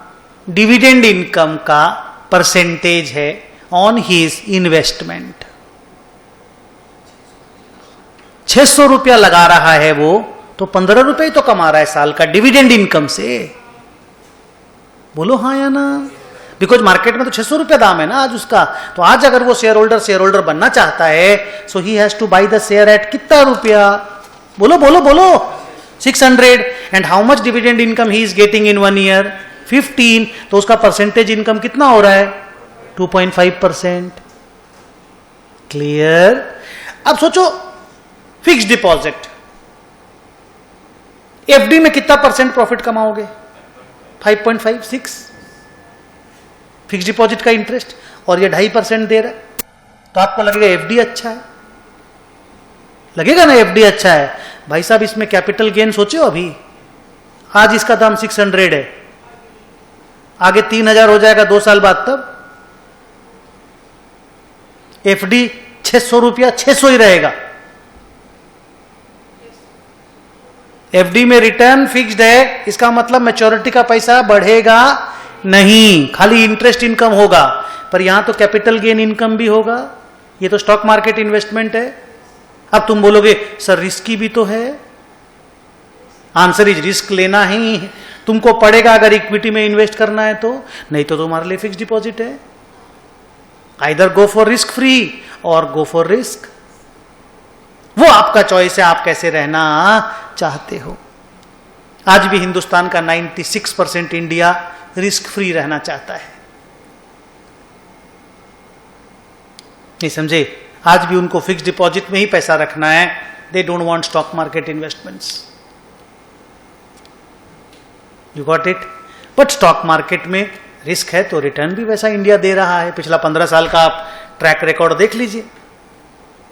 डिविडेंड इनकम का परसेंटेज है ऑन हिज इन्वेस्टमेंट। 600 रुपया लगा रहा है वो, तो 15 रुपए ही तो कमा रहा है साल का डिविडेंड इनकम से। बोलो हाँ या ना? बिकॉज मार्केट में तो 600 रुपया दाम है ना आज उसका। तो आज अगर वो शेयर होल्डर बनना चाहता है, so he has to buy the share at कितना रुपया? बोलो बोलो बोलो, 600। And how much dividend income he is getting in 1 year? 15। तो उसका परसेंटेज इनकम कितना हो रहा है? 2.5%। क्लियर? अब सोचो, फिक्स डिपॉजिट, एफडी में कितना परसेंट प्रॉफिट कमाओगे? 5.5, 6। फिक्स डिपॉजिट का इंटरेस्ट, और ये 2.5% दे रहा है, तो आपको लगेगा एफडी अच्छा है। लगेगा ना एफडी अच्छा है। भाई साहब इसमें कैपिटल गेन सोचो। अभी आज इसका दाम 600 है, आगे 3000 हो जाएगा 2 साल बाद, तब एफडी 600 रुपया 600 ही रहेगा। एफडी में रिटर्न फिक्स्ड है, इसका मतलब मैच्योरिटी का पैसा बढ़ेगा नहीं, खाली इंटरेस्ट इनकम होगा। पर यहां तो कैपिटल गेन इनकम भी होगा। ये तो स्टॉक मार्केट इन्वेस्टमेंट है। अब तुम बोलोगे सर रिस्की भी तो है। आंसर इज रिस्क लेना ही तुमको पड़ेगा अगर इक्विटी में इन्वेस्ट करना है तो, नहीं तो तुम्हारे लिए फिक्स डिपॉजिट है। Either go for risk free और गो फॉर रिस्क, वो आपका चॉइस है, आप कैसे रहना चाहते हो। आज भी हिंदुस्तान का 96% इंडिया रिस्क फ्री रहना चाहता है। नहीं समझे? आज भी उनको फिक्स डिपॉजिट में ही पैसा रखना है। They don't want stock market investments. You got it? But stock market में रिस्क है तो रिटर्न भी वैसा इंडिया दे रहा है। पिछला 15 साल का आप ट्रैक रिकॉर्ड देख लीजिए,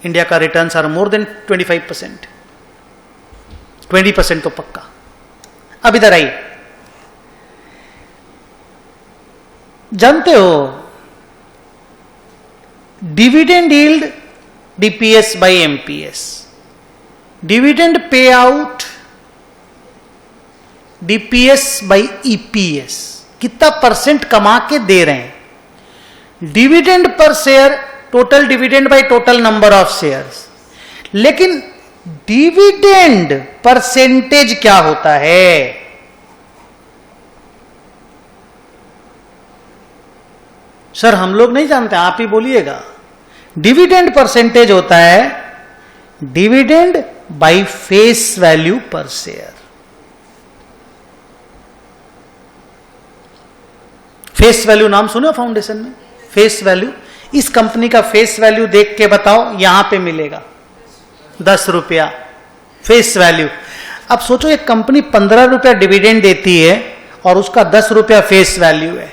इंडिया का रिटर्न्स आर मोर देन 25%। 20% तो पक्का। अब इधर आइए, जानते हो dividend yield DPS by MPS, dividend pay out DPS by EPS, कितना परसेंट कमा के दे रहे हैं? Dividend per share, total dividend by total number of shares. लेकिन डिविडेंड परसेंटेज क्या होता है? सर हम लोग नहीं जानते, आप ही बोलिएगा। डिविडेंड परसेंटेज होता है डिविडेंड बाई फेस वैल्यू पर शेयर। फेस वैल्यू नाम सुनो फाउंडेशन में? फेस वैल्यू, इस कंपनी का फेस वैल्यू देख के बताओ, यहां पे मिलेगा 10 रुपया फेस वैल्यू। अब सोचो एक कंपनी 15 रुपया डिविडेंड देती है और उसका 10 रुपया फेस वैल्यू है,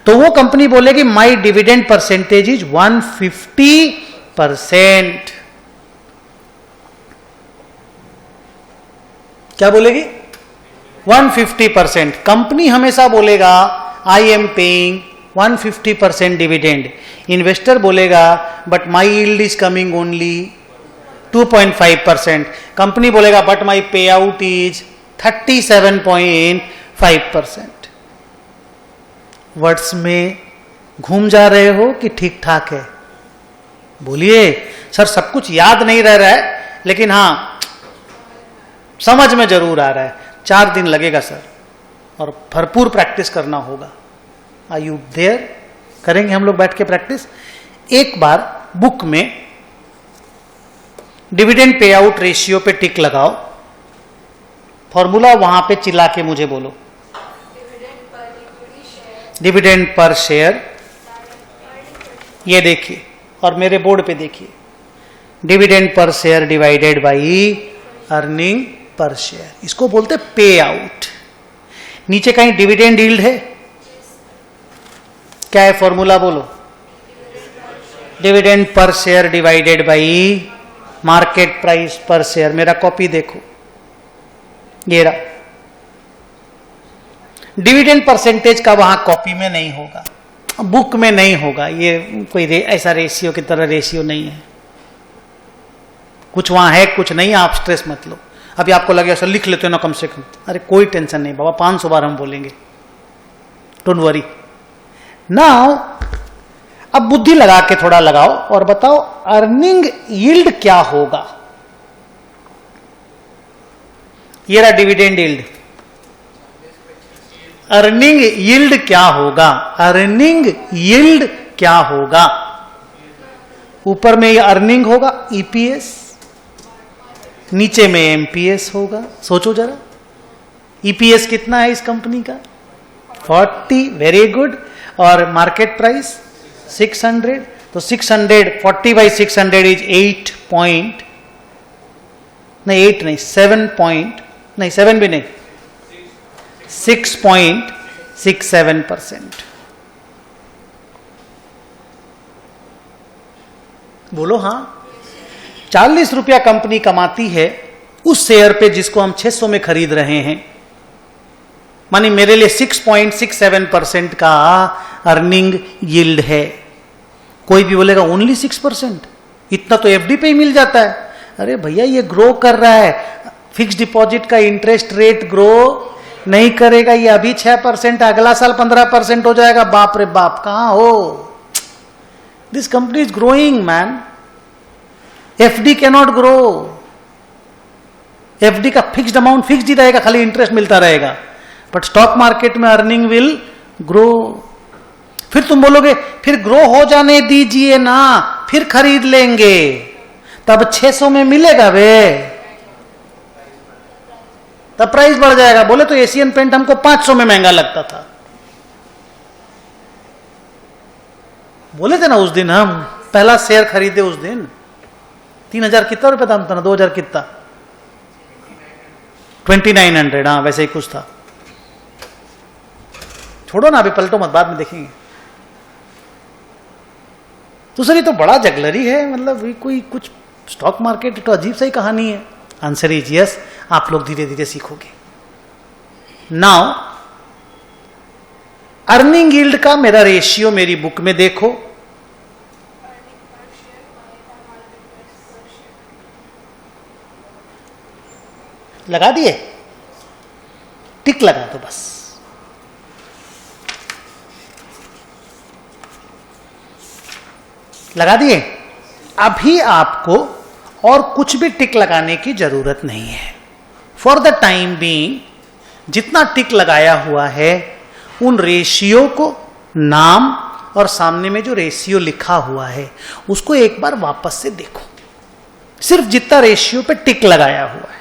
तो वो कंपनी बोलेगी माई डिविडेंड परसेंटेज इज 150%। क्या बोलेगी? 150%। कंपनी हमेशा बोलेगा I am paying 150% dividend. Investor बोलेगा but my yield is coming only 2.5%। Company बोलेगा but my payout is 37.5%। Words में घूम जा रहे हो कि ठीक ठाक है? बोलिए। सर सब कुछ याद नहीं रह रहा है, लेकिन हाँ समझ में जरूर आ रहा है। 4 दिन लगेगा सर, और भरपूर प्रैक्टिस करना होगा। Are you there? करेंगे हम लोग बैठ के प्रैक्टिस। एक बार बुक में डिविडेंड पे आउट रेशियो पे टिक लगाओ। फॉर्मूला वहां पे चिल्ला के मुझे बोलो। डिविडेंड पर शेयर, ये देखिए और मेरे बोर्ड पे देखिए, dividend per share divided by earning per share, इसको बोलते पे आउट। नीचे कहीं डिविडेंड यील्ड है? क्या है फॉर्मूला बोलो? Dividend per share divided by market price पर शेयर। मेरा कॉपी देखो, ये रहा। डिविडेंड परसेंटेज का वहां कॉपी में नहीं होगा, बुक में नहीं होगा, ये कोई ऐसा रेशियो की तरह रेशियो नहीं है। कुछ वहां है कुछ नहीं, आप स्ट्रेस मत लो। अभी आपको लगे ऐसा लिख लेते हो ना कम से कम, अरे कोई टेंशन नहीं बाबा, 500 बार हम बोलेंगे, डोंट वरी। नाउ अब बुद्धि लगा के थोड़ा लगाओ और बताओ अर्निंग यील्ड क्या होगा। ये रहा डिविडेंड यील्ड। अर्निंग यील्ड क्या होगा? अर्निंग यील्ड क्या होगा? ऊपर में ये अर्निंग होगा ईपीएस, नीचे में एमपीएस होगा। सोचो जरा, ईपीएस कितना है इस कंपनी का? 40, वेरी गुड। और मार्केट प्राइस 600, तो 600 40 बाई 600 इज 8 पॉइंट, नहीं 8 नहीं 7 पॉइंट, नहीं 7 भी नहीं, 6.67%। बोलो हाँ। 40 रुपया कंपनी कमाती है उस शेयर पे जिसको हम 600 में खरीद रहे हैं, मानी मेरे लिए 6.67% का अर्निंग यील्ड है। कोई भी बोलेगा ओनली 6%, इतना तो एफडी पे ही मिल जाता है। अरे भैया ये ग्रो कर रहा है, फिक्स डिपॉजिट का इंटरेस्ट रेट ग्रो नहीं करेगा, ये अभी 6%, अगला साल 15% हो जाएगा। बाप रे बाप, कहां हो? This company is growing man, FD can not grow. FD का फिक्स्ड अमाउंट फिक्स्ड ही रहेगा, खाली इंटरेस्ट मिलता रहेगा, बट स्टॉक मार्केट में अर्निंग विल ग्रो। फिर तुम बोलोगे फिर ग्रो हो जाने दीजिए ना, फिर खरीद लेंगे, तब 600 में मिलेगा वे, तब प्राइस बढ़ जाएगा। बोले तो एशियन पेंट हमको 500 में महंगा लगता था, बोले थे ना उस दिन, हम पहला शेयर खरीदे उस दिन 3000 कितना रुपए दाम था ना, 2000 कितना, 2900, हाँ वैसे ही कुछ था। छोड़ो ना, अभी पलटो मत, बाद में देखेंगे। तो सर ये तो बड़ा जगलरी है, मतलब कोई कुछ स्टॉक मार्केट तो अजीब सा ही कहानी है। आंसर इज यस, आप लोग धीरे धीरे सीखोगे। नाउ अर्निंग यील्ड का मेरा रेशियो मेरी बुक में देखो, लगा दिए, टिक लगा दो बस। लगा दिए। अभी आपको और कुछ भी टिक लगाने की जरूरत नहीं है। फॉर द टाइम बीइंग जितना टिक लगाया हुआ है उन रेशियो को, नाम और सामने में जो रेशियो लिखा हुआ है उसको एक बार वापस से देखो, सिर्फ जितना रेशियो पे टिक लगाया हुआ है।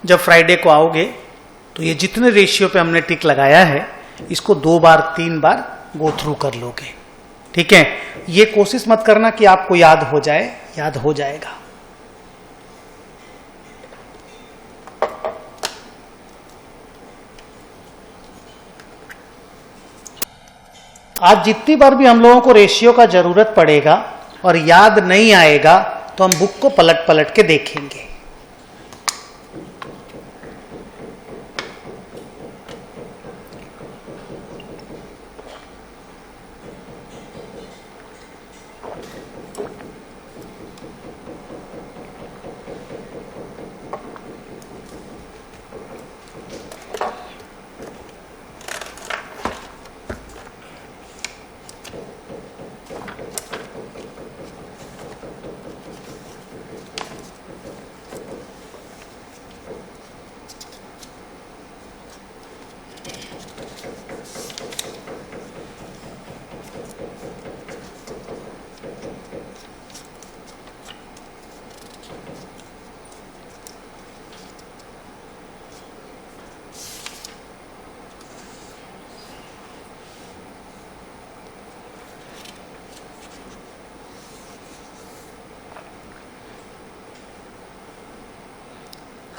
जब फ्राइडे को आओगे तो ये जितने रेशियो पे हमने टिक लगाया है इसको 2 बार 3 बार गो थ्रू कर लोगे, ठीक है। ये कोशिश मत करना कि आपको याद हो जाए, याद हो जाएगा। आज जितनी बार भी हम लोगों को रेशियो का जरूरत पड़ेगा और याद नहीं आएगा तो हम बुक को पलट पलट के देखेंगे।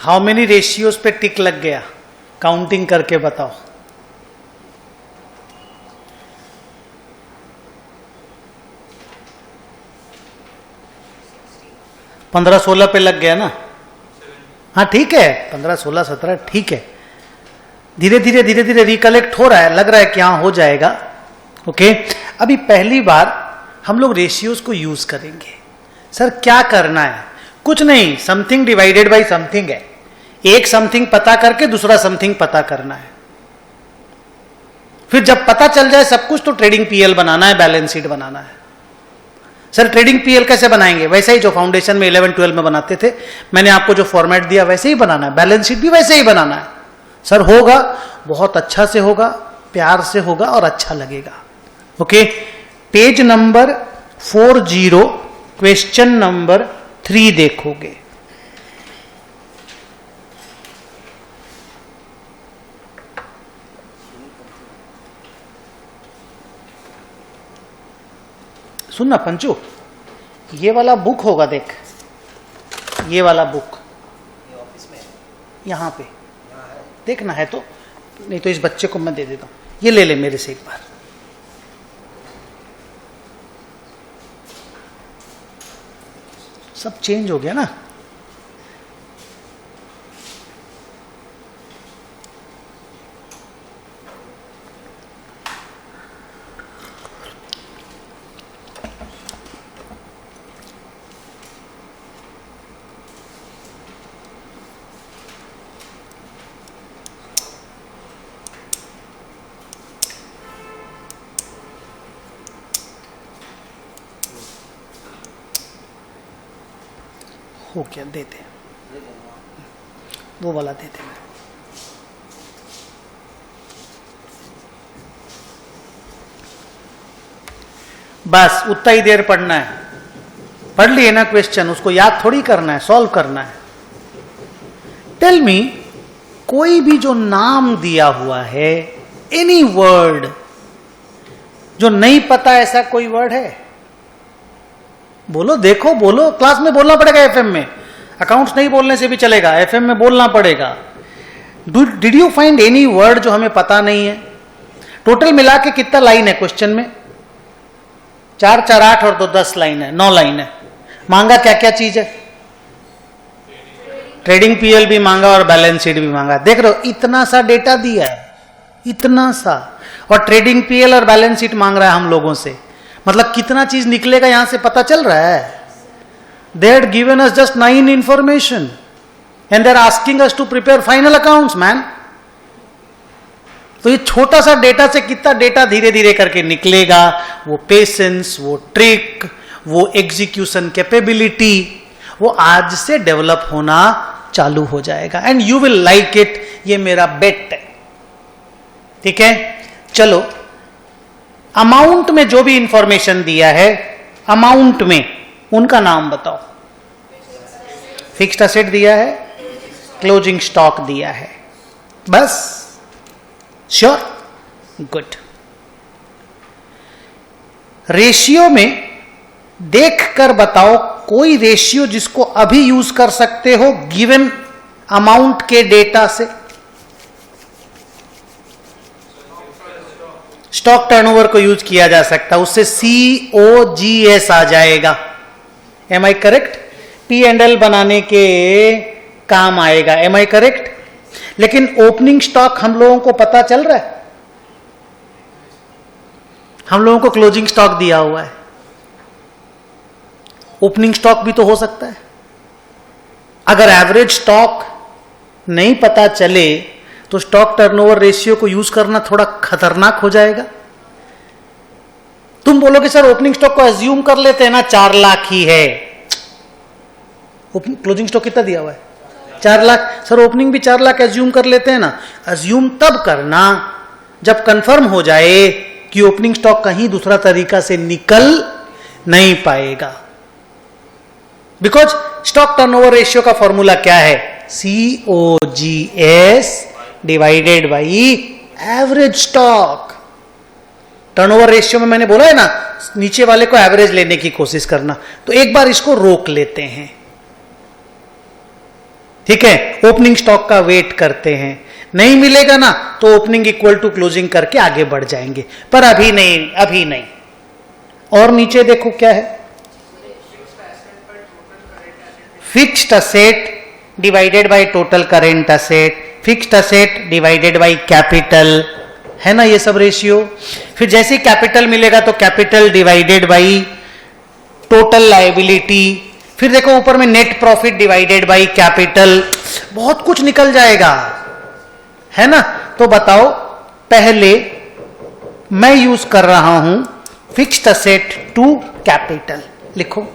हाउ मेनी रेशियोज पे टिक लग गया, काउंटिंग करके बताओ। पंद्रह 16 पे लग गया ना? हाँ ठीक है, 15 16 17 ठीक है। धीरे धीरे रिकलेक्ट हो रहा है, लग रहा है कि हाँ हो जाएगा। ओके, अभी पहली बार हम लोग रेशियोज को यूज करेंगे। सर क्या करना है? कुछ नहीं, समथिंग डिवाइडेड बाय समथिंग है। एक समथिंग पता करके दूसरा समथिंग पता करना है। फिर जब पता चल जाए सब कुछ तो ट्रेडिंग पीएल बनाना है, बैलेंस शीट बनाना है। सर ट्रेडिंग पीएल कैसे बनाएंगे? वैसे ही जो फाउंडेशन में 11 12 में बनाते थे, मैंने आपको जो फॉर्मेट दिया वैसे ही बनाना है। बैलेंस शीट भी वैसे ही बनाना है। सर होगा, बहुत अच्छा से होगा, प्यार से होगा और अच्छा लगेगा। Okay, page number 40 question number 3 देखोगे। सुनना पंचू, ये वाला बुक होगा, देख ये वाला बुक ऑफिस में यहां पे देखना है तो, नहीं तो इस बच्चे को मैं दे देता हूं। ये ले ले मेरे से एक बार। सब चेंज हो गया ना? हो क्या, देते वो वाला देते। बस उतना ही देर पढ़ना है। पढ़ लिए ना क्वेश्चन, उसको याद थोड़ी करना है, सॉल्व करना है। टेल मी, कोई भी जो नाम दिया हुआ है, एनी वर्ड जो नहीं पता ऐसा कोई वर्ड है? बोलो, देखो, बोलो। क्लास में बोलना पड़ेगा, एफएम में। अकाउंट्स नहीं बोलने से भी चलेगा, एफएम में बोलना पड़ेगा। Did you find any word जो हमें पता नहीं है? टोटल मिला के कितना लाइन है क्वेश्चन में? 4 4 8 और 2 10 लाइन है, 9 लाइन है। मांगा क्या क्या चीज है? ट्रेडिंग पीएल भी मांगा और बैलेंस शीट भी मांगा। देख रहे हो, इतना सा डेटा दिया है, इतना सा, और ट्रेडिंग पीएल और बैलेंस शीट मांग रहा है हम लोगों से। मतलब कितना चीज निकलेगा यहां से पता चल रहा है। They had given us just 9 information and they are asking us to prepare final accounts man. तो ये छोटा सा डेटा से कितना डेटा धीरे धीरे करके निकलेगा, वो पेशेंस, वो ट्रिक, वो एग्जीक्यूशन कैपेबिलिटी, वो आज से डेवलप होना चालू हो जाएगा। And you will like it, ये मेरा बेट है। ठीक है, चलो अमाउंट में जो भी इंफॉर्मेशन दिया है, अमाउंट में उनका नाम बताओ। फिक्स्ड असेट दिया है, क्लोजिंग स्टॉक दिया है, बस। Sure, good. रेशियो में देखकर बताओ कोई रेशियो जिसको अभी यूज कर सकते हो गिवन अमाउंट के डेटा से। स्टॉक टर्नओवर को यूज किया जा सकता है, उससे COGS आ जाएगा। M I correct? P&L बनाने के काम आएगा। Am I correct? लेकिन ओपनिंग स्टॉक हम लोगों को पता चल रहा है? हम लोगों को क्लोजिंग स्टॉक दिया हुआ है, ओपनिंग स्टॉक भी तो हो सकता है। अगर एवरेज स्टॉक नहीं पता चले तो स्टॉक टर्नओवर रेशियो को यूज करना थोड़ा खतरनाक हो जाएगा। तुम बोलोगे सर ओपनिंग स्टॉक को अज्यूम कर लेते हैं ना, 4 लाख ही है। क्लोजिंग स्टॉक कितना दिया हुआ है? 4 लाख। सर ओपनिंग भी 4 लाख अज्यूम कर लेते हैं ना। अज्यूम तब करना जब कंफर्म हो जाए कि ओपनिंग स्टॉक कहीं दूसरा तरीका से निकल नहीं पाएगा। बिकॉज स्टॉक टर्नओवर रेशियो का फॉर्मूला क्या है? COGS divided by average stock. Turnover ratio में मैंने बोला है ना, नीचे वाले को एवरेज लेने की कोशिश करना। तो एक बार इसको रोक लेते हैं, ठीक है, ओपनिंग स्टॉक का वेट करते हैं, नहीं मिलेगा ना तो ओपनिंग इक्वल टू क्लोजिंग करके आगे बढ़ जाएंगे, पर अभी नहीं, अभी नहीं। और नीचे देखो क्या है, fixed asset divided by total current asset, fixed asset divided by capital, है ना ये सब रेशियो। फिर जैसे ही कैपिटल मिलेगा तो capital divided by total liability, फिर देखो ऊपर में net profit divided by capital, बहुत कुछ निकल जाएगा, है ना। तो बताओ, पहले मैं यूज कर रहा हूं फिक्स्ड असेट टू कैपिटल, लिखो।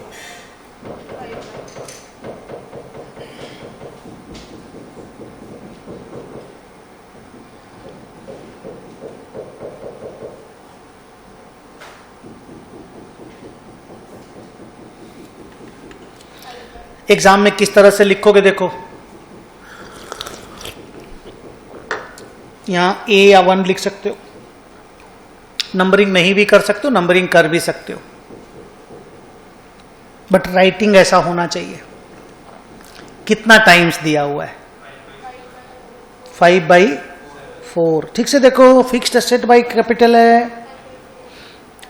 एग्जाम में किस तरह से लिखोगे देखो, यहां ए या 1 लिख सकते हो, नंबरिंग नहीं भी कर सकते हो, नंबरिंग कर भी सकते हो, बट राइटिंग ऐसा होना चाहिए। कितना टाइम्स दिया हुआ है, 5/4। ठीक से देखो, फिक्स्ड असेट बाई कैपिटल है।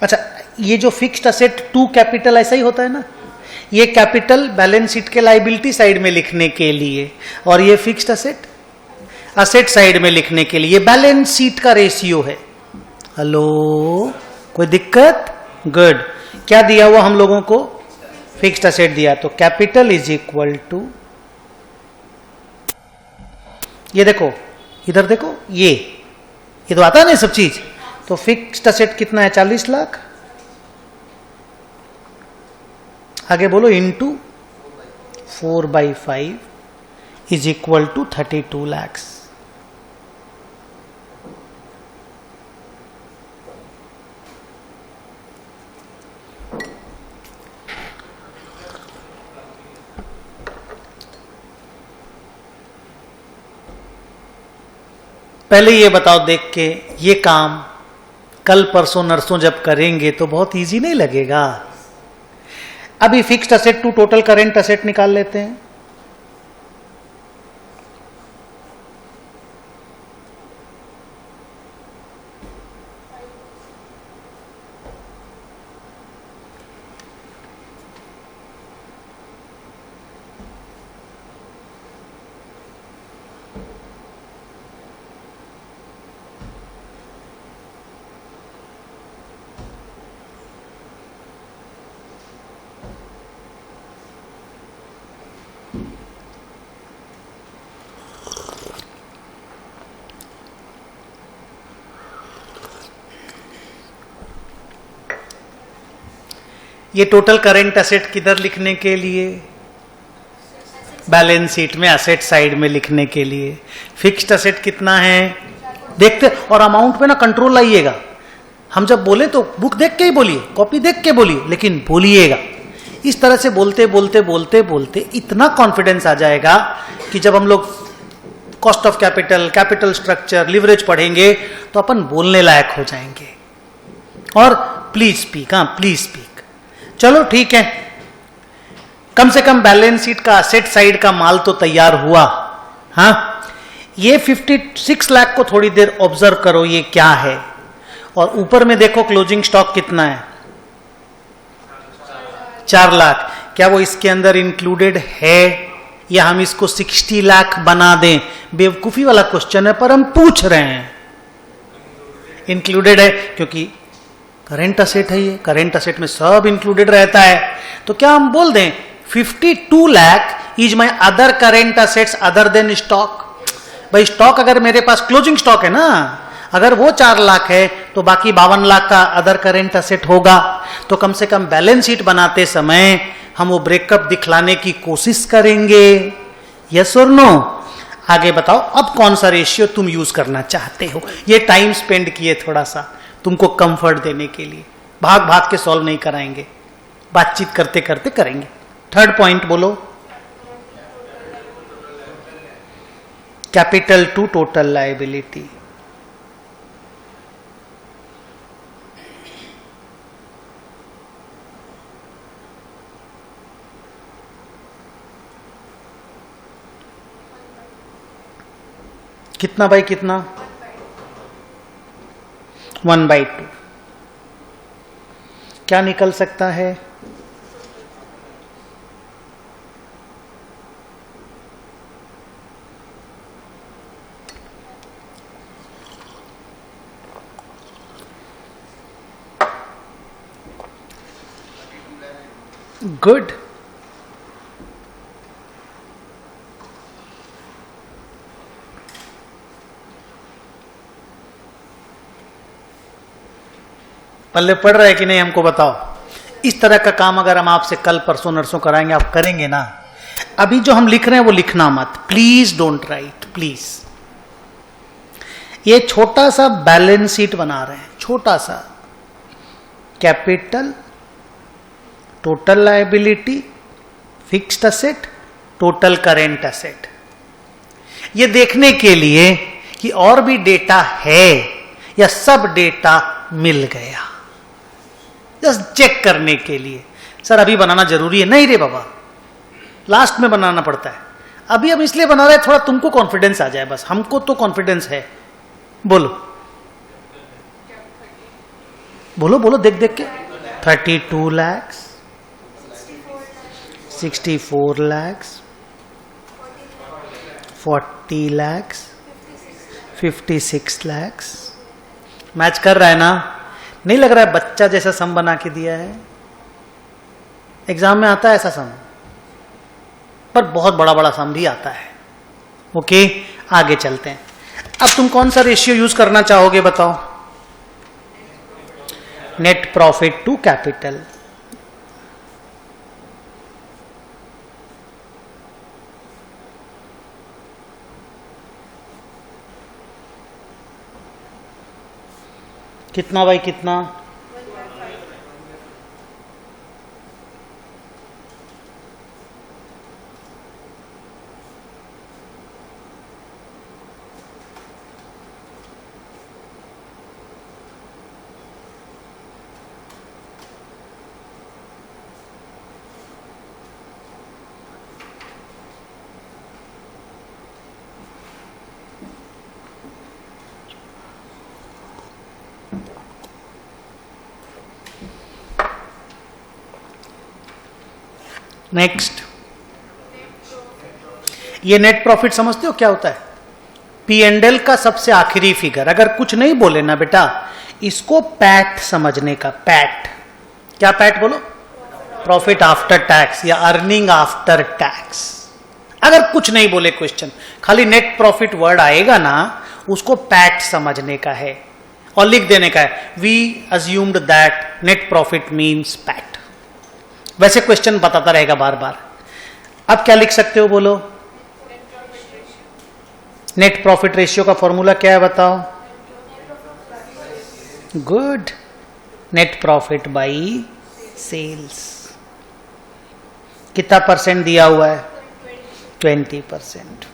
अच्छा, ये जो फिक्स्ड असेट टू कैपिटल ऐसा ही होता है ना, ये कैपिटल बैलेंस शीट के लायबिलिटी साइड में लिखने के लिए, और ये फिक्स्ड असेट असेट साइड में लिखने के लिए। बैलेंस शीट का रेशियो है। हेलो, कोई दिक्कत? गुड। क्या दिया हुआ हम लोगों को? फिक्स्ड असेट दिया, तो कैपिटल इज इक्वल टू, ये देखो इधर देखो, ये तो आता है ना सब चीज। तो फिक्स्ड असेट कितना है? 40 लाख। आगे बोलो, into 4/5 is equal to 32 lakhs. पहले ये बताओ देख के, ये काम कल परसों नरसों जब करेंगे तो बहुत इजी नहीं लगेगा? अभी fixed asset to total current asset निकाल लेते हैं। ये टोटल करेंट असेट किधर लिखने के लिए? बैलेंस शीट में असेट साइड में लिखने के लिए। फिक्स्ड असेट कितना है देखते, और अमाउंट पे ना कंट्रोल लाइएगा। हम जब बोले तो बुक देख के ही बोलिए, कॉपी देख के बोलिए, लेकिन बोलिएगा। इस तरह से बोलते बोलते बोलते बोलते इतना कॉन्फिडेंस आ जाएगा कि जब हम लोग cost of capital, capital structure, leverage पढ़ेंगे तो अपन बोलने लायक हो जाएंगे। और प्लीज स्पीक, हाँ प्लीज स्पीक। चलो ठीक है, कम से कम बैलेंस शीट का असेट साइड का माल तो तैयार हुआ। हाँ, ये 56 लाख को थोड़ी देर ऑब्जर्व करो, ये क्या है। और ऊपर में देखो क्लोजिंग स्टॉक कितना है? 4 लाख। क्या वो इसके अंदर इंक्लूडेड है, या हम इसको 60 लाख बना दें? बेवकूफी वाला क्वेश्चन है, पर हम पूछ रहे हैं। इंक्लूडेड है, क्योंकि करेंट असेट है, ये करेंट असेट में सब इंक्लूडेड रहता है। तो क्या हम बोल दें 52 lakh is my other current assets other than stock? भाई स्टॉक अगर मेरे पास क्लोजिंग स्टॉक है ना, अगर वो 4 लाख है तो बाकी 52 लाख का अदर करेंट असेट होगा। तो कम से कम बैलेंस शीट बनाते समय हम वो ब्रेकअप दिखलाने की कोशिश करेंगे। यस और नो? आगे बताओ, अब कौन सा रेशियो तुम यूज करना चाहते हो? ये टाइम स्पेंड किए थोड़ा सा तुमको कंफर्ट देने के लिए, भाग भाग के सॉल्व नहीं कराएंगे, बातचीत करते करते करेंगे। थर्ड पॉइंट बोलो, कैपिटल टू टोटल लायबिलिटी। कितना बाई कितना? 1/2। क्या निकल सकता है? गुड। पल्ले पड़ रहा है कि नहीं हमको बताओ। इस तरह का काम अगर हम आपसे कल परसों नरसों कराएंगे, आप करेंगे ना? अभी जो हम लिख रहे हैं वो लिखना मत, प्लीज डोंट राइट, प्लीज। ये छोटा सा बैलेंस शीट बना रहे हैं, छोटा सा। Capital, total liability, fixed asset, total current asset. ये देखने के लिए कि और भी डेटा है या सब डेटा मिल गया, जस्ट चेक करने के लिए। सर अभी बनाना जरूरी है? नहीं रे बाबा, लास्ट में बनाना पड़ता है। अभी हम इसलिए बना रहे हैं थोड़ा तुमको कॉन्फिडेंस आ जाए, बस। हमको तो कॉन्फिडेंस है। बोलो बोलो बोलो, देख देख के। 32 lakhs, 64 lakhs, 40 lakhs, 56 lakhs। Match कर रहा है ना? नहीं लग रहा है बच्चा जैसा सम बना के दिया है? एग्जाम में आता है ऐसा सम, पर बहुत बड़ा बड़ा सम भी आता है। ओके, आगे चलते हैं। अब तुम कौन सा रेशियो यूज करना चाहोगे बताओ? Net profit to capital. कितना बाई कितना? नेक्स्ट, ये नेट प्रॉफिट समझते हो क्या होता है? P&L का सबसे आखिरी फिगर। अगर कुछ नहीं बोले ना बेटा, इसको पैट समझने का। पैट क्या? पैट बोलो, प्रॉफिट आफ्टर टैक्स या अर्निंग आफ्टर टैक्स। अगर कुछ नहीं बोले क्वेश्चन, खाली नेट प्रॉफिट वर्ड आएगा ना, उसको पैट समझने का है और लिख देने का है, we assumed that net profit means PAT. वैसे क्वेश्चन बताता रहेगा बार बार। अब क्या लिख सकते हो बोलो? नेट प्रॉफिट रेशियो का फॉर्मूला क्या है बताओ? Good, net profit by sales. कितना परसेंट दिया हुआ है? 20%।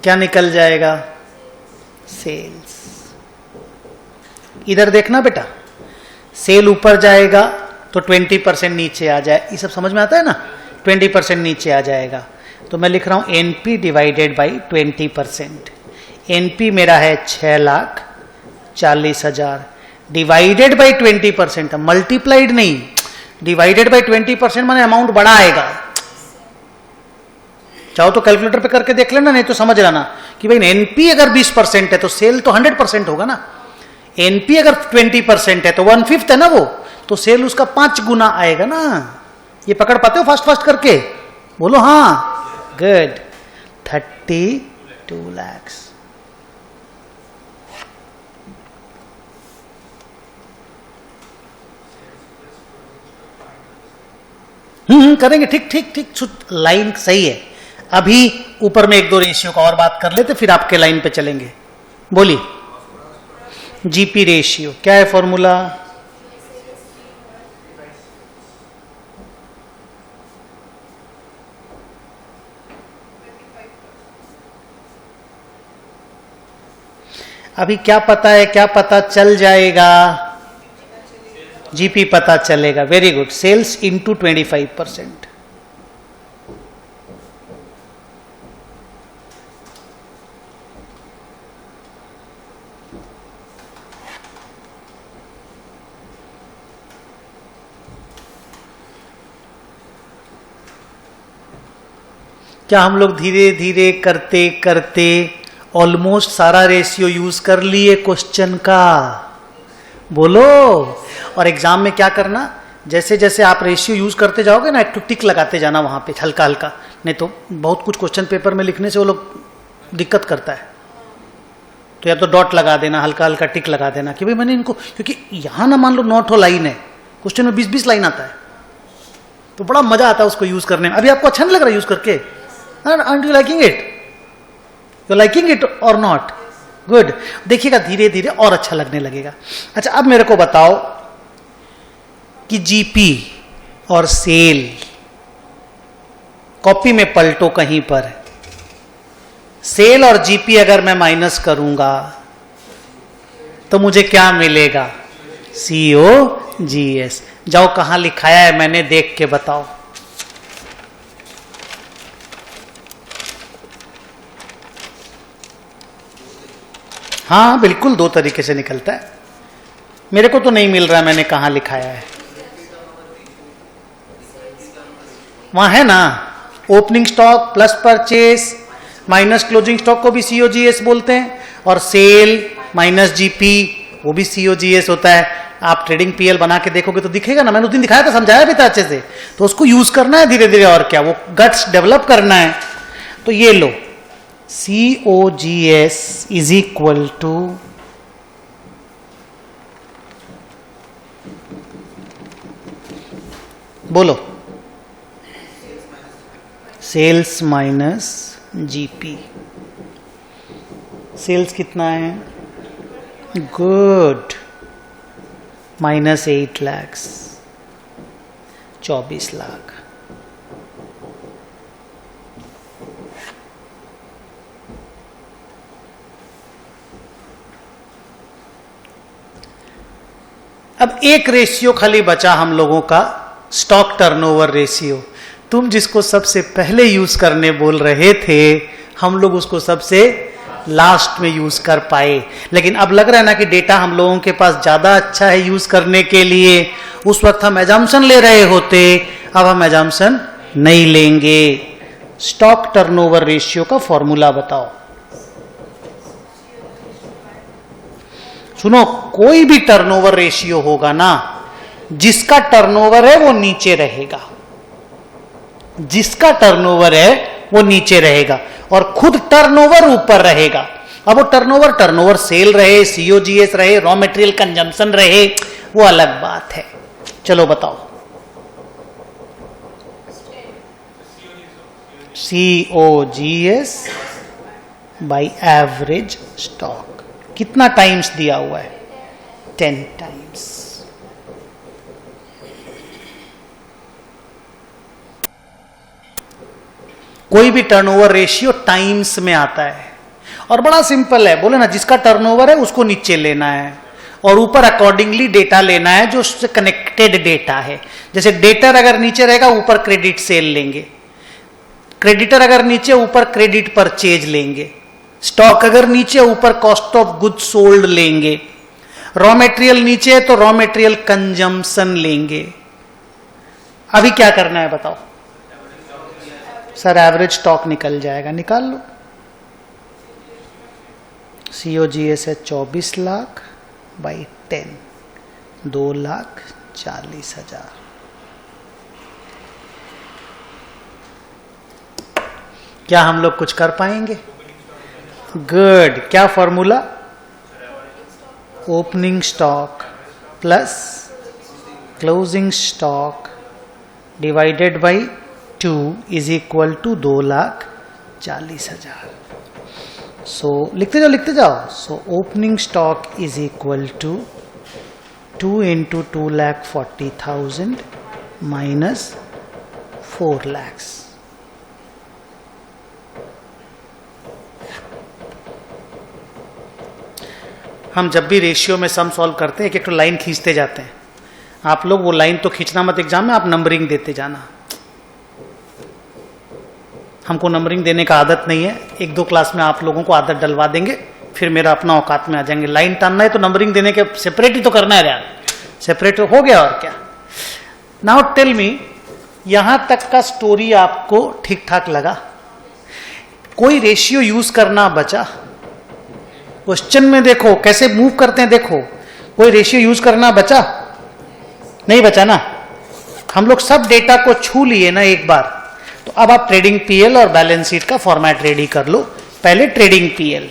क्या निकल जाएगा? सेल्स। इधर देखना बेटा, सेल ऊपर जाएगा तो 20% नीचे आ जाए। ये सब समझ में आता है ना? 20% नीचे आ जाएगा तो मैं लिख रहा हूं एनपी डिवाइडेड बाई 20%। एनपी मेरा है 6,40,000 डिवाइडेड बाई 20%। मल्टीप्लाइड नहीं, डिवाइडेड बाई 20% माने अमाउंट बड़ा आएगा। चाहो तो कैलकुलेटर पे करके देख लेना, नहीं तो समझ लेना कि भाई एनपी अगर 20% है तो सेल तो 100% होगा ना। एनपी अगर 20% है तो 1/5 है ना वो, तो सेल उसका 5 गुना आएगा ना। ये पकड़ पाते हो फास्ट फास्ट करके? बोलो हाँ, गुड। 32 lakhs। करेंगे, ठीक ठीक ठीक, लाइन सही है। अभी ऊपर में 1-2 रेशियो का और बात कर लेते, फिर आपके लाइन पे चलेंगे। बोलिए, जीपी रेशियो क्या है फॉर्मूला? अभी क्या पता है, क्या पता चल जाएगा? जीपी पता चलेगा। Very good, sales into 25%। क्या हम लोग धीरे धीरे करते करते ऑलमोस्ट सारा रेशियो यूज कर लिए क्वेश्चन का? बोलो। और एग्जाम में क्या करना, जैसे जैसे आप रेशियो यूज करते जाओगे ना, एक टिक लगाते जाना वहां पे हल्का हल्का, नहीं तो बहुत कुछ क्वेश्चन पेपर में लिखने से वो लोग दिक्कत करता है। तो या तो डॉट लगा देना, हल्का हल्का टिक लगा देना कि भाई मैंने इनको, क्योंकि यहां ना मान लो 9 लाइन है, क्वेश्चन में 20-20 लाइन आता है, तो बड़ा मजा आता है उसको यूज करने में। अभी आपको अच्छा नहीं लग रहा यूज करके? Aren't you liking it? You're liking it or not? Good. देखिएगा धीरे धीरे और अच्छा लगने लगेगा। अच्छा, अब मेरे को बताओ कि जीपी और सेल, कॉपी में पलटो कहीं पर, सेल और जीपी अगर मैं माइनस करूंगा तो मुझे क्या मिलेगा? COGS। जाओ कहां लिखाया है मैंने, देख के बताओ। हाँ बिल्कुल, 2 तरीके से निकलता है। मेरे को तो नहीं मिल रहा, मैंने कहां लिखाया है? वहां है ना, opening stock plus purchase minus closing stock को भी COGS बोलते हैं, और सेल माइनस जीपी वो भी COGS होता है। आप ट्रेडिंग PL बना के देखोगे तो दिखेगा ना, मैंने उस दिन दिखाया था, समझाया भी था अच्छे से। तो उसको यूज करना है धीरे धीरे, और क्या, वो गट्स डेवलप करना है। तो ये लो, COGS इज इक्वल टू बोलो, सेल्स माइनस जीपी। सेल्स कितना है? गुड, -8 लाख, 24 लाख। अब एक रेशियो खाली बचा हम लोगों का, स्टॉक टर्नओवर रेशियो। तुम जिसको सबसे पहले यूज करने बोल रहे थे, हम लोग उसको सबसे लास्ट में यूज कर पाए। लेकिन अब लग रहा है ना कि डेटा हम लोगों के पास ज्यादा अच्छा है यूज करने के लिए। उस वक्त हम एजम्पशन ले रहे होते, अब हम एजम्पशन नहीं लेंगे। स्टॉक टर्नओवर रेशियो का फॉर्मूला बताओ। सुनो, कोई भी टर्नओवर रेशियो होगा ना, जिसका टर्नओवर है वो नीचे रहेगा, जिसका टर्नओवर है वो नीचे रहेगा, और खुद टर्नओवर ऊपर रहेगा। अब वो टर्नओवर सेल रहे, COGS रहे, रॉ मटेरियल कंजम्पशन रहे, वो अलग बात है। चलो बताओ, COGS बाई एवरेज स्टॉक कितना टाइम्स दिया हुआ है? 10 टाइम्स। कोई भी टर्नओवर रेशियो टाइम्स में आता है, और बड़ा सिंपल है। बोले ना, जिसका टर्नओवर है उसको नीचे लेना है, और ऊपर अकॉर्डिंगली डेटा लेना है जो उससे कनेक्टेड डेटा है। जैसे डेटर अगर नीचे रहेगा, ऊपर क्रेडिट सेल लेंगे, क्रेडिटर अगर नीचे, ऊपर क्रेडिट परचेज लेंगे, स्टॉक अगर नीचे, ऊपर कॉस्ट ऑफ गुड्स सोल्ड लेंगे, रॉ मटेरियल नीचे है तो रॉ मटेरियल कंजम्पशन लेंगे। अभी क्या करना है बताओ? सर एवरेज स्टॉक निकल जाएगा, निकाल लो। COGS है 24 लाख बाई 10, 2,40,000। क्या हम लोग कुछ कर पाएंगे? गुड। क्या formula? Opening stock plus closing stock divided by 2 is equal to 2,40,000। So लिखते जाओ। So opening stock is equal to 2 into 2,40,000 minus 4 lakhs। हम जब भी रेशियो में सम सॉल्व करते हैं, एक एक तो लाइन खींचते जाते हैं। आप लोग वो लाइन तो खींचना मत एग्जाम में, आप नंबरिंग देते जाना। हमको नंबरिंग देने का आदत नहीं है, एक दो क्लास में आप लोगों को आदत डलवा देंगे, फिर मेरा अपना औकात में आ जाएंगे। लाइन टानना है तो नंबरिंग देने के सेपरेट ही तो करना है यार, सेपरेट हो गया और क्या। नाउ टेल मी, यहां तक का स्टोरी आपको ठीक ठाक लगा? कोई रेशियो यूज करना बचा? क्वेश्चन में देखो कैसे मूव करते हैं, देखो कोई रेशियो यूज करना बचा? नहीं बचा ना। हम लोग सब डेटा को छू लिए ना एक बार। तो अब आप ट्रेडिंग पीएल और बैलेंस शीट का फॉर्मेट रेडी कर लो। पहले ट्रेडिंग पीएल,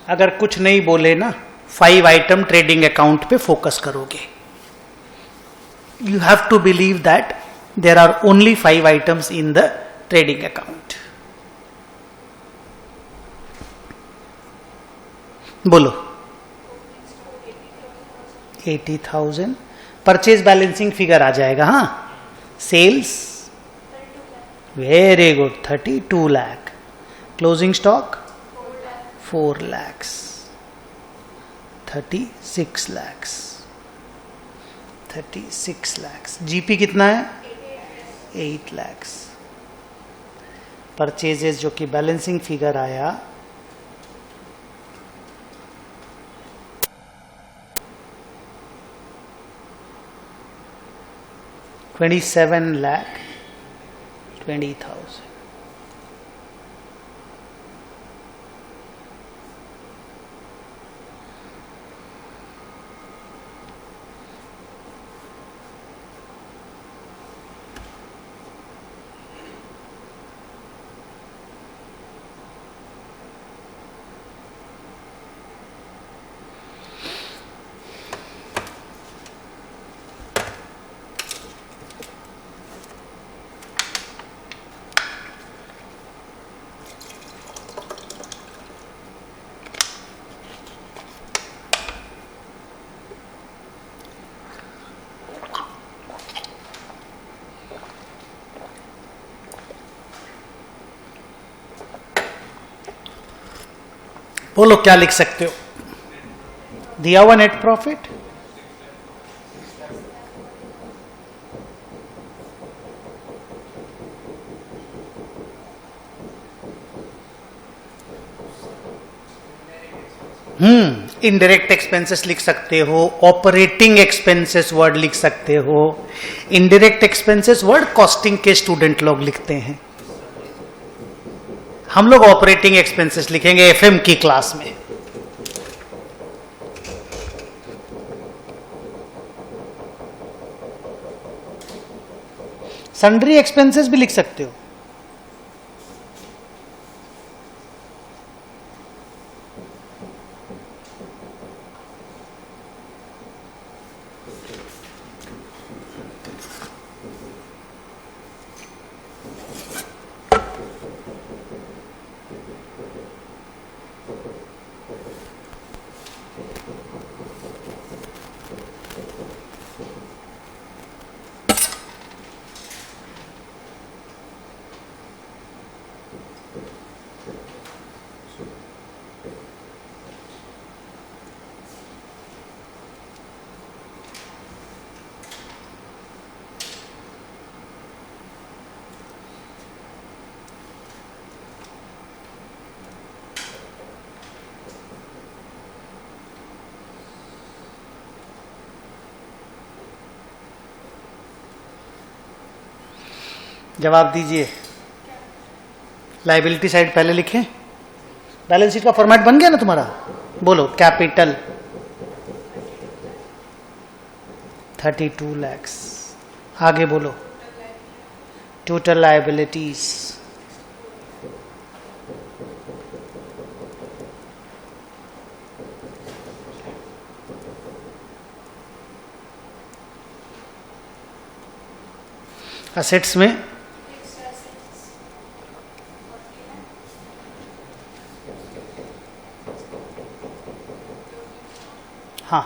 अगर कुछ नहीं बोले ना, 5 आइटम ट्रेडिंग अकाउंट पे फोकस करोगे। You have to believe that there are only 5 items in the trading account. बोलो। 80,000 परचेज बैलेंसिंग फिगर आ जाएगा। हाँ, sales very good 32 lakh, closing stock 4 lakhs, 36 lakhs, 36 lakhs। GP कितना है? 8 lakhs। परचेजेस जो कि बैलेंसिंग फिगर आया 27,20,000। बोलो क्या लिख सकते हो? दिया हुआ नेट प्रॉफिट इनडायरेक्ट एक्सपेंसेस लिख सकते हो, ऑपरेटिंग एक्सपेंसेस वर्ड लिख सकते हो। इनडायरेक्ट एक्सपेंसेस वर्ड कॉस्टिंग के स्टूडेंट लोग लिखते हैं, हम लोग ऑपरेटिंग एक्सपेंसेस लिखेंगे एफएम की क्लास में। सन्ड्री एक्सपेंसेस भी लिख सकते हो। जवाब दीजिए। लाइबिलिटी साइड पहले लिखें। बैलेंस शीट का फॉर्मेट बन गया ना तुम्हारा? बोलो कैपिटल 32 lakhs। आगे बोलो टोटल लाइबिलिटीज असेट्स में हाँ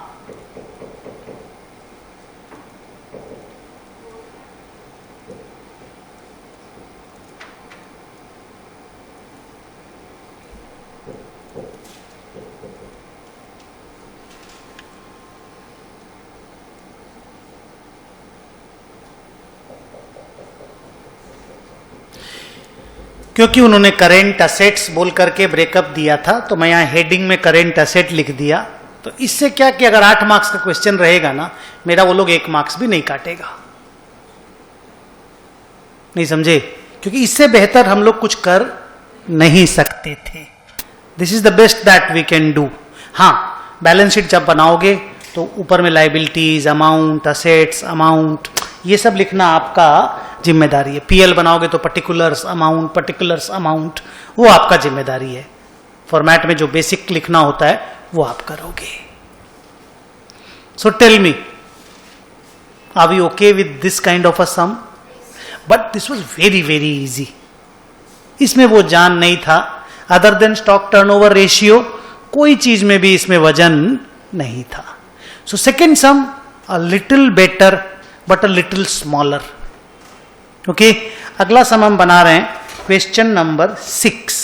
क्योंकि उन्होंने करेंट असेट्स बोल करके ब्रेकअप दिया था तो मैं यहां हेडिंग में करेंट असेट लिख दिया। तो इससे क्या कि अगर 8 मार्क्स का क्वेश्चन रहेगा ना, मेरा वो लोग 1 मार्क्स भी नहीं काटेगा। नहीं समझे? क्योंकि इससे बेहतर हम लोग कुछ कर नहीं सकते थे। This is the best that we can do. हाँ, बैलेंस शीट जब बनाओगे तो ऊपर में लाइबिलिटीज, अमाउंट, असेट्स, अमाउंट, ये सब लिखना आपका जिम्मेदारी है। पीएल बनाओगे तो पर्टिकुलर्स अमाउंट, वो आपका जिम्मेदारी है। फॉर्मेट में जो बेसिक लिखना होता है वो आप करोगे। So tell me, are we okay with this kind of a sum? But this was very very easy. इसमें वो जान नहीं था। Other than stock turnover ratio, कोई चीज में भी इसमें वजन नहीं था। So second sum a little better but a little smaller. Okay, अगला सम हम बना रहे हैं क्वेश्चन नंबर 6।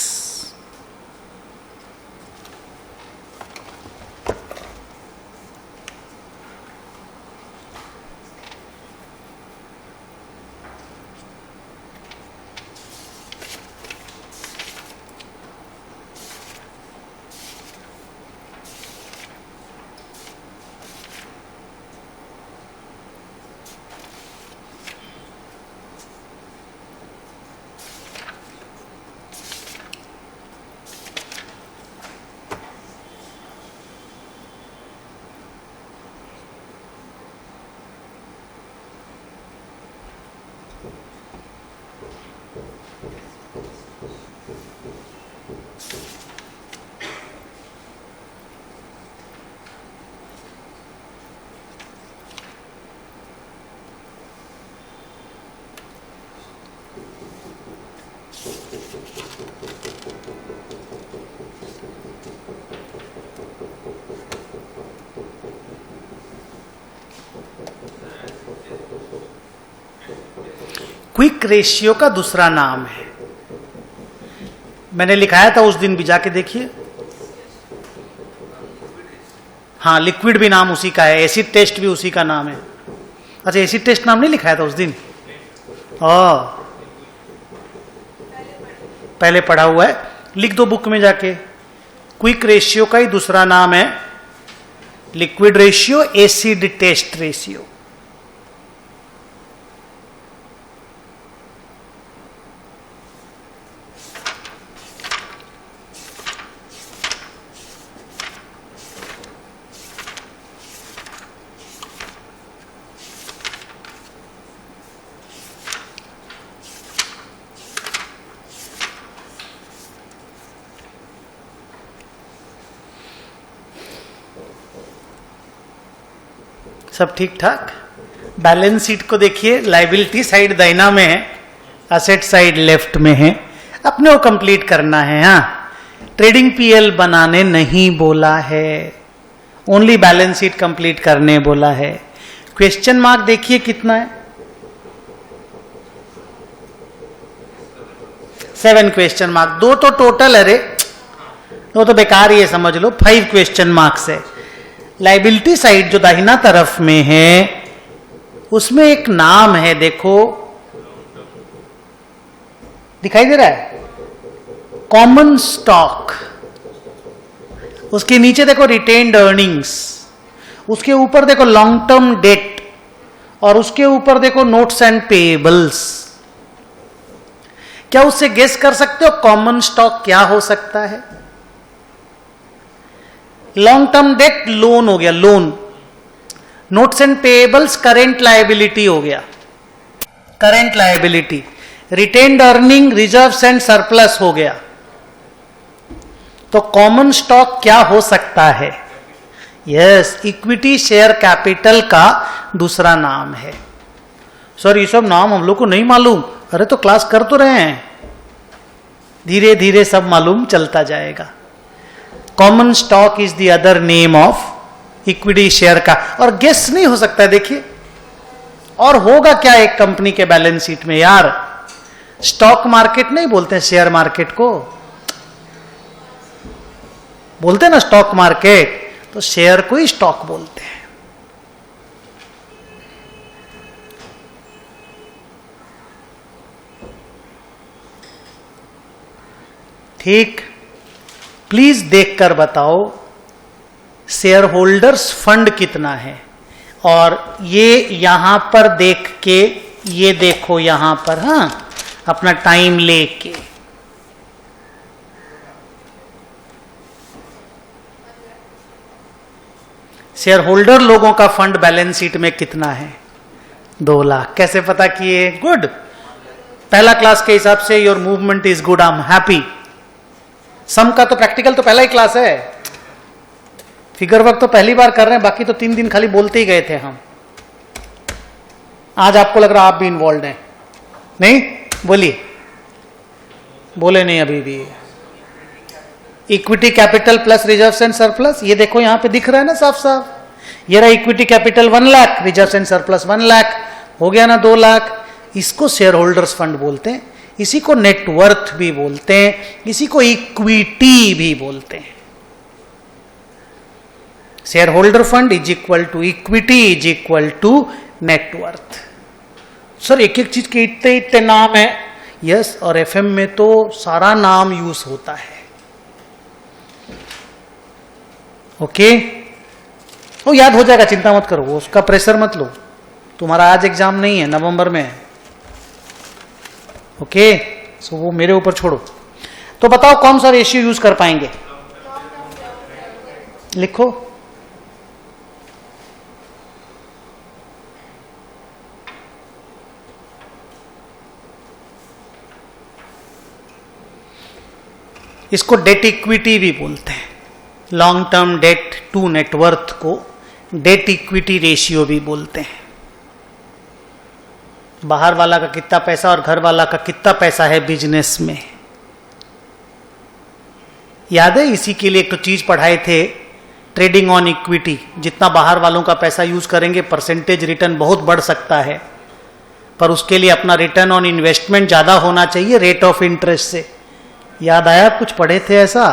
क्विक रेशियो का दूसरा नाम है, मैंने लिखाया था उस दिन भी, जाके देखिए। हाँ, लिक्विड भी नाम उसी का है, एसिड टेस्ट भी उसी का नाम है। अच्छा, एसिड टेस्ट नाम नहीं लिखाया था उस दिन? पहले पढ़ा हुआ है, लिख दो बुक में जाके। क्विक रेशियो का ही दूसरा नाम है liquid ratio, acid test ratio. सब ठीक ठाक? बैलेंस शीट को देखिए, लाइबिलिटी साइड दाहिना में है, असेट साइड लेफ्ट में है। अपने को कंप्लीट करना है। हाँ, ट्रेडिंग पीएल बनाने नहीं बोला है, ओनली बैलेंस शीट कंप्लीट करने बोला है। क्वेश्चन मार्क देखिए कितना है, 7 क्वेश्चन मार्क। 2 तो टोटल है रे, 2 तो बेकार ही है, समझ लो 5 क्वेश्चन मार्क्स है। लाइबिलिटी साइड जो दाहिना तरफ में है उसमें एक नाम है, देखो दिखाई दे रहा है, कॉमन स्टॉक। उसके नीचे देखो रिटेन्ड अर्निंग्स, उसके ऊपर देखो लॉन्ग टर्म डेट, और उसके ऊपर देखो नोट्स एंड पेएबल्स। क्या उससे गेस कर सकते हो कॉमन स्टॉक क्या हो सकता है? लॉन्ग टर्म डेट लोन हो गया, loan. Notes and payables current liability हो गया, current liability. Retained earning reserves and surplus हो गया। तो कॉमन स्टॉक क्या हो सकता है? यस, इक्विटी शेयर कैपिटल का दूसरा नाम है। सर ये सब नाम हम लोग को नहीं मालूम। अरे तो क्लास कर तो रहे हैं, धीरे धीरे सब मालूम चलता जाएगा। Common stock is the other name of equity share का। और गेस नहीं हो सकता है, देखिए। और होगा क्या एक कंपनी के बैलेंस शीट में यार? स्टॉक मार्केट नहीं बोलते हैं शेयर मार्केट को, बोलते हैं ना स्टॉक मार्केट, तो शेयर को ही स्टॉक बोलते हैं। ठीक, प्लीज देखकर बताओ शेयर होल्डर्स फंड कितना है। और ये यहां पर देख के, ये देखो यहां पर, हां, अपना टाइम लेके। शेयर होल्डर लोगों का फंड बैलेंस शीट में कितना है? 2 लाख। कैसे पता किए? गुड, पहला क्लास के हिसाब से your movement is good, I am happy. सम का तो प्रैक्टिकल तो पहला ही क्लास है, फिगर वर्क तो पहली बार कर रहे हैं, बाकी तो 3 दिन खाली बोलते ही गए थे हम। आज आपको लग रहा आप भी इन्वॉल्व हैं? नहीं बोलिए, बोले नहीं अभी भी। Equity capital plus reserves and surplus, ये देखो यहां पे दिख रहा है ना साफ साफ। ये रहा equity capital 1 lakh, reserves and surplus 1 lakh, हो गया ना 2 लाख। इसको शेयर होल्डर्स फंड बोलते हैं, इसी को नेटवर्थ भी बोलते हैं, इसी को इक्विटी भी बोलते हैं। Share holder fund is equal to equity is equal to net worth. Sir एक एक चीज के इतने इतने नाम है। यस, और एफएम में तो सारा नाम यूज होता है। ओके, वो याद हो जाएगा, चिंता मत करो, उसका प्रेशर मत लो। तुम्हारा आज एग्जाम नहीं है, नवंबर में है। ओके, सो वो मेरे ऊपर छोड़ो। तो बताओ कौन सा रेशियो यूज कर पाएंगे? लिखो। इसको डेट इक्विटी भी बोलते हैं। Long term debt to net worth को डेट इक्विटी रेशियो भी बोलते हैं। बाहर वाला का कितना पैसा और घर वाला का कितना पैसा है बिजनेस में, याद है? इसी के लिए एक तो चीज पढ़ाए थे, ट्रेडिंग ऑन इक्विटी। जितना बाहर वालों का पैसा यूज करेंगे परसेंटेज रिटर्न बहुत बढ़ सकता है, पर उसके लिए अपना रिटर्न ऑन इन्वेस्टमेंट ज्यादा होना चाहिए रेट ऑफ इंटरेस्ट से। याद आया? कुछ पढ़े थे ऐसा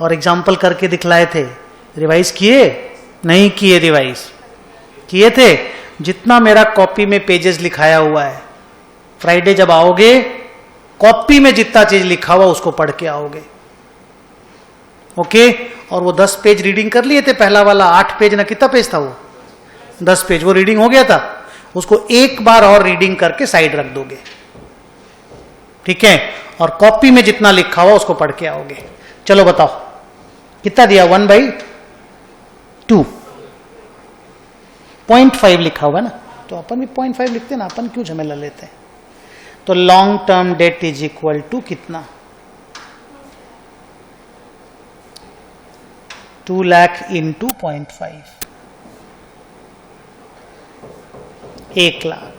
और एग्जाम्पल करके दिखलाए थे। रिवाइज किए? नहीं किए? रिवाइज किए थे? जितना मेरा कॉपी में पेजेस लिखाया हुआ है, फ्राइडे जब आओगे कॉपी में जितना चीज लिखा हुआ उसको पढ़ के आओगे। ओके, और वो 10 पेज रीडिंग कर लिए थे। पहला वाला 8 पेज ना, कितना पेज था वो? 10 पेज, वो रीडिंग हो गया था। उसको एक बार और रीडिंग करके साइड रख दोगे, ठीक है? और कॉपी में जितना लिखा हुआ उसको पढ़ के आओगे। चलो बताओ कितना दिया? 1/2, 0.5 लिखा हुआ है ना, तो अपन भी 0.5 लिखते हैं ना, अपन क्यों झमेला लेते हैं? तो long term debt is equal to कितना? 2 लाख इंटू 0.5, 1 लाख।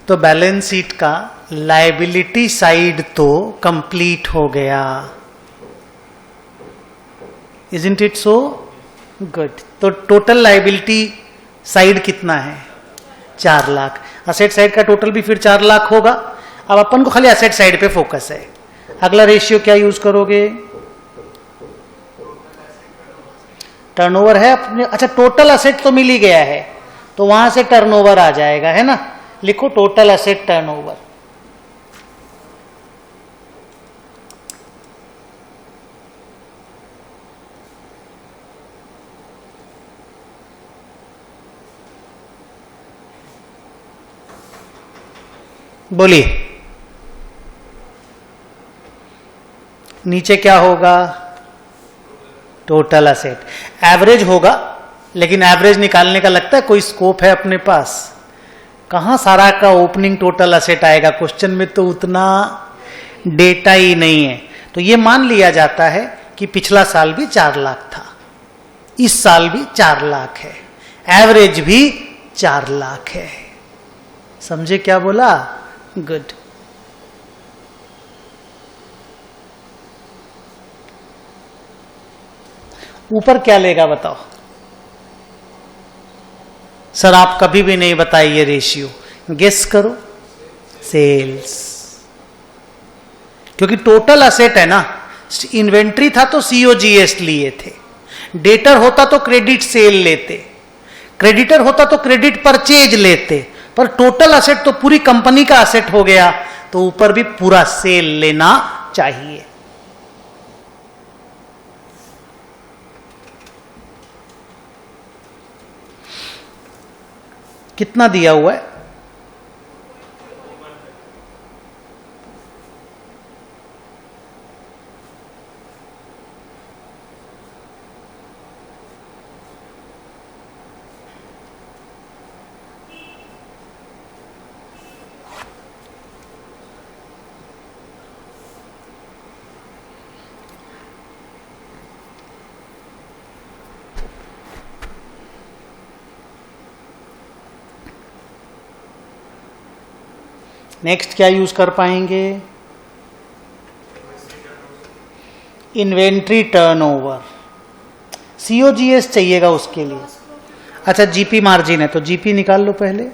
तो बैलेंस शीट का लायबिलिटी साइड तो कंप्लीट हो गया। Isn't it so? Good. तो टोटल लायबिलिटी साइड कितना है? 4 लाख। असेट साइड का टोटल भी फिर 4 लाख होगा। अब अपन को खाली असेट साइड पे फोकस है। अगला रेशियो क्या यूज करोगे? टर्नओवर है अपने। अच्छा, टोटल असेट तो मिल ही गया है, तो वहां से टर्नओवर आ जाएगा, है ना? लिखो टोटल असेट टर्नओवर। बोलिए, नीचे क्या होगा? Total asset. एवरेज होगा, लेकिन एवरेज निकालने का लगता है कोई स्कोप है अपने पास? कहां सारा का ओपनिंग टोटल असेट आएगा? क्वेश्चन में तो उतना डेटा ही नहीं है। तो ये मान लिया जाता है कि पिछला साल भी 4 लाख था, इस साल भी 4 लाख है, एवरेज भी 4 लाख है। समझे क्या बोला? गुड। ऊपर क्या लेगा बताओ? सर आप कभी भी नहीं बताइए रेशियो, गेस करो। सेल्स, क्योंकि टोटल असेट है ना। इन्वेंट्री था तो सीओजीएस लिए थे, डेटर होता तो क्रेडिट सेल लेते, क्रेडिटर होता तो क्रेडिट परचेज लेते, पर टोटल असेट तो पूरी कंपनी का असेट हो गया, तो ऊपर भी पूरा सेल लेना चाहिए। कितना दिया हुआ है? नेक्स्ट क्या यूज कर पाएंगे? Inventory turnover. सीओजीएस चाहिएगा उसके लिए। अच्छा, जीपी मार्जिन है तो जीपी निकाल लो पहले।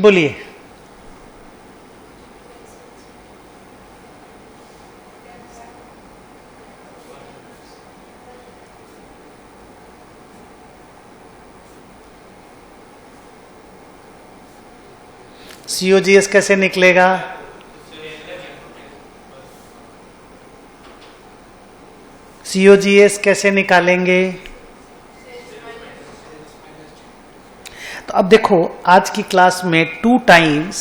बोलिए। सीओजीएस कैसे निकलेगा? सीओजीएस कैसे निकालेंगे? तो अब देखो, आज की क्लास में 2 times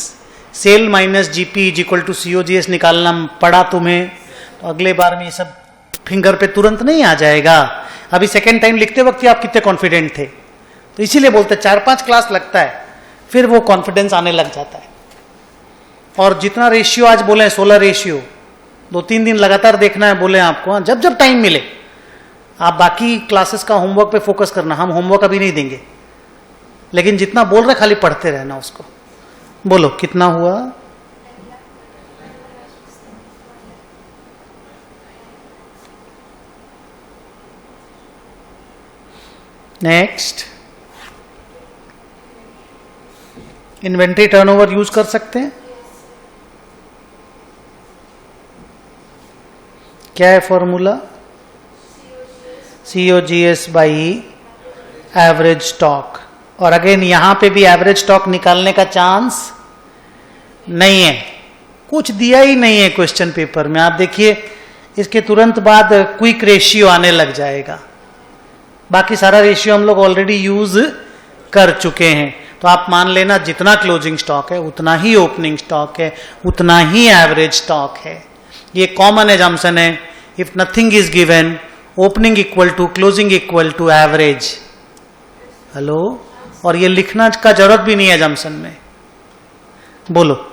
sale minus GP is equal to COGS निकालना पड़ा तुम्हें, तो अगले बार में ये सब फिंगर पे तुरंत नहीं आ जाएगा। अभी सेकेंड टाइम लिखते वक्त ही आप कितने कॉन्फिडेंट थे, तो इसीलिए बोलते 4-5 क्लास लगता है, फिर वो कॉन्फिडेंस आने लग जाता है। और जितना रेशियो आज बोले 16 रेशियो, 2-3 दिन लगातार देखना है बोले आपको, जब जब टाइम मिले। आप बाकी क्लासेस का होमवर्क पे फोकस करना, हम होमवर्क अभी नहीं देंगे, लेकिन जितना बोल रहे खाली पढ़ते रहना उसको। बोलो कितना हुआ? नेक्स्ट, इन्वेंट्री टर्नओवर यूज कर सकते हैं। क्या है formula? COGS by average stock. और अगेन यहां पे भी एवरेज स्टॉक निकालने का चांस नहीं है, कुछ दिया ही नहीं है क्वेश्चन पेपर में। आप देखिए इसके तुरंत बाद क्विक रेशियो आने लग जाएगा। बाकी सारा रेशियो हम लोग ऑलरेडी यूज कर चुके हैं। तो आप मान लेना जितना क्लोजिंग स्टॉक है उतना ही ओपनिंग स्टॉक है, उतना ही एवरेज स्टॉक है। ये कॉमन एजम्पशन है। If nothing is given, opening equal to closing equal to average. Hello, और ये लिखना का जरूरत भी नहीं है एजम्पशन में। बोलो।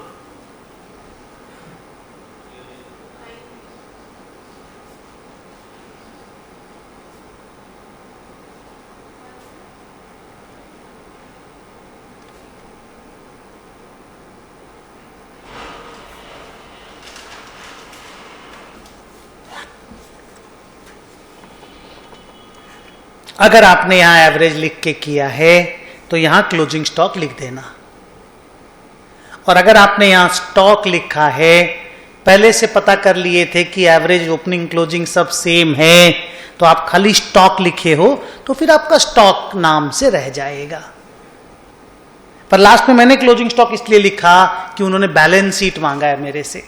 अगर आपने यहां एवरेज लिख के किया है तो यहां क्लोजिंग स्टॉक लिख देना, और अगर आपने यहां स्टॉक लिखा है पहले से पता कर लिए थे कि एवरेज ओपनिंग क्लोजिंग सब सेम है, तो आप खाली स्टॉक लिखे हो तो फिर आपका स्टॉक नाम से रह जाएगा। पर लास्ट में मैंने क्लोजिंग स्टॉक इसलिए लिखा कि उन्होंने बैलेंस शीट मांगा है मेरे से।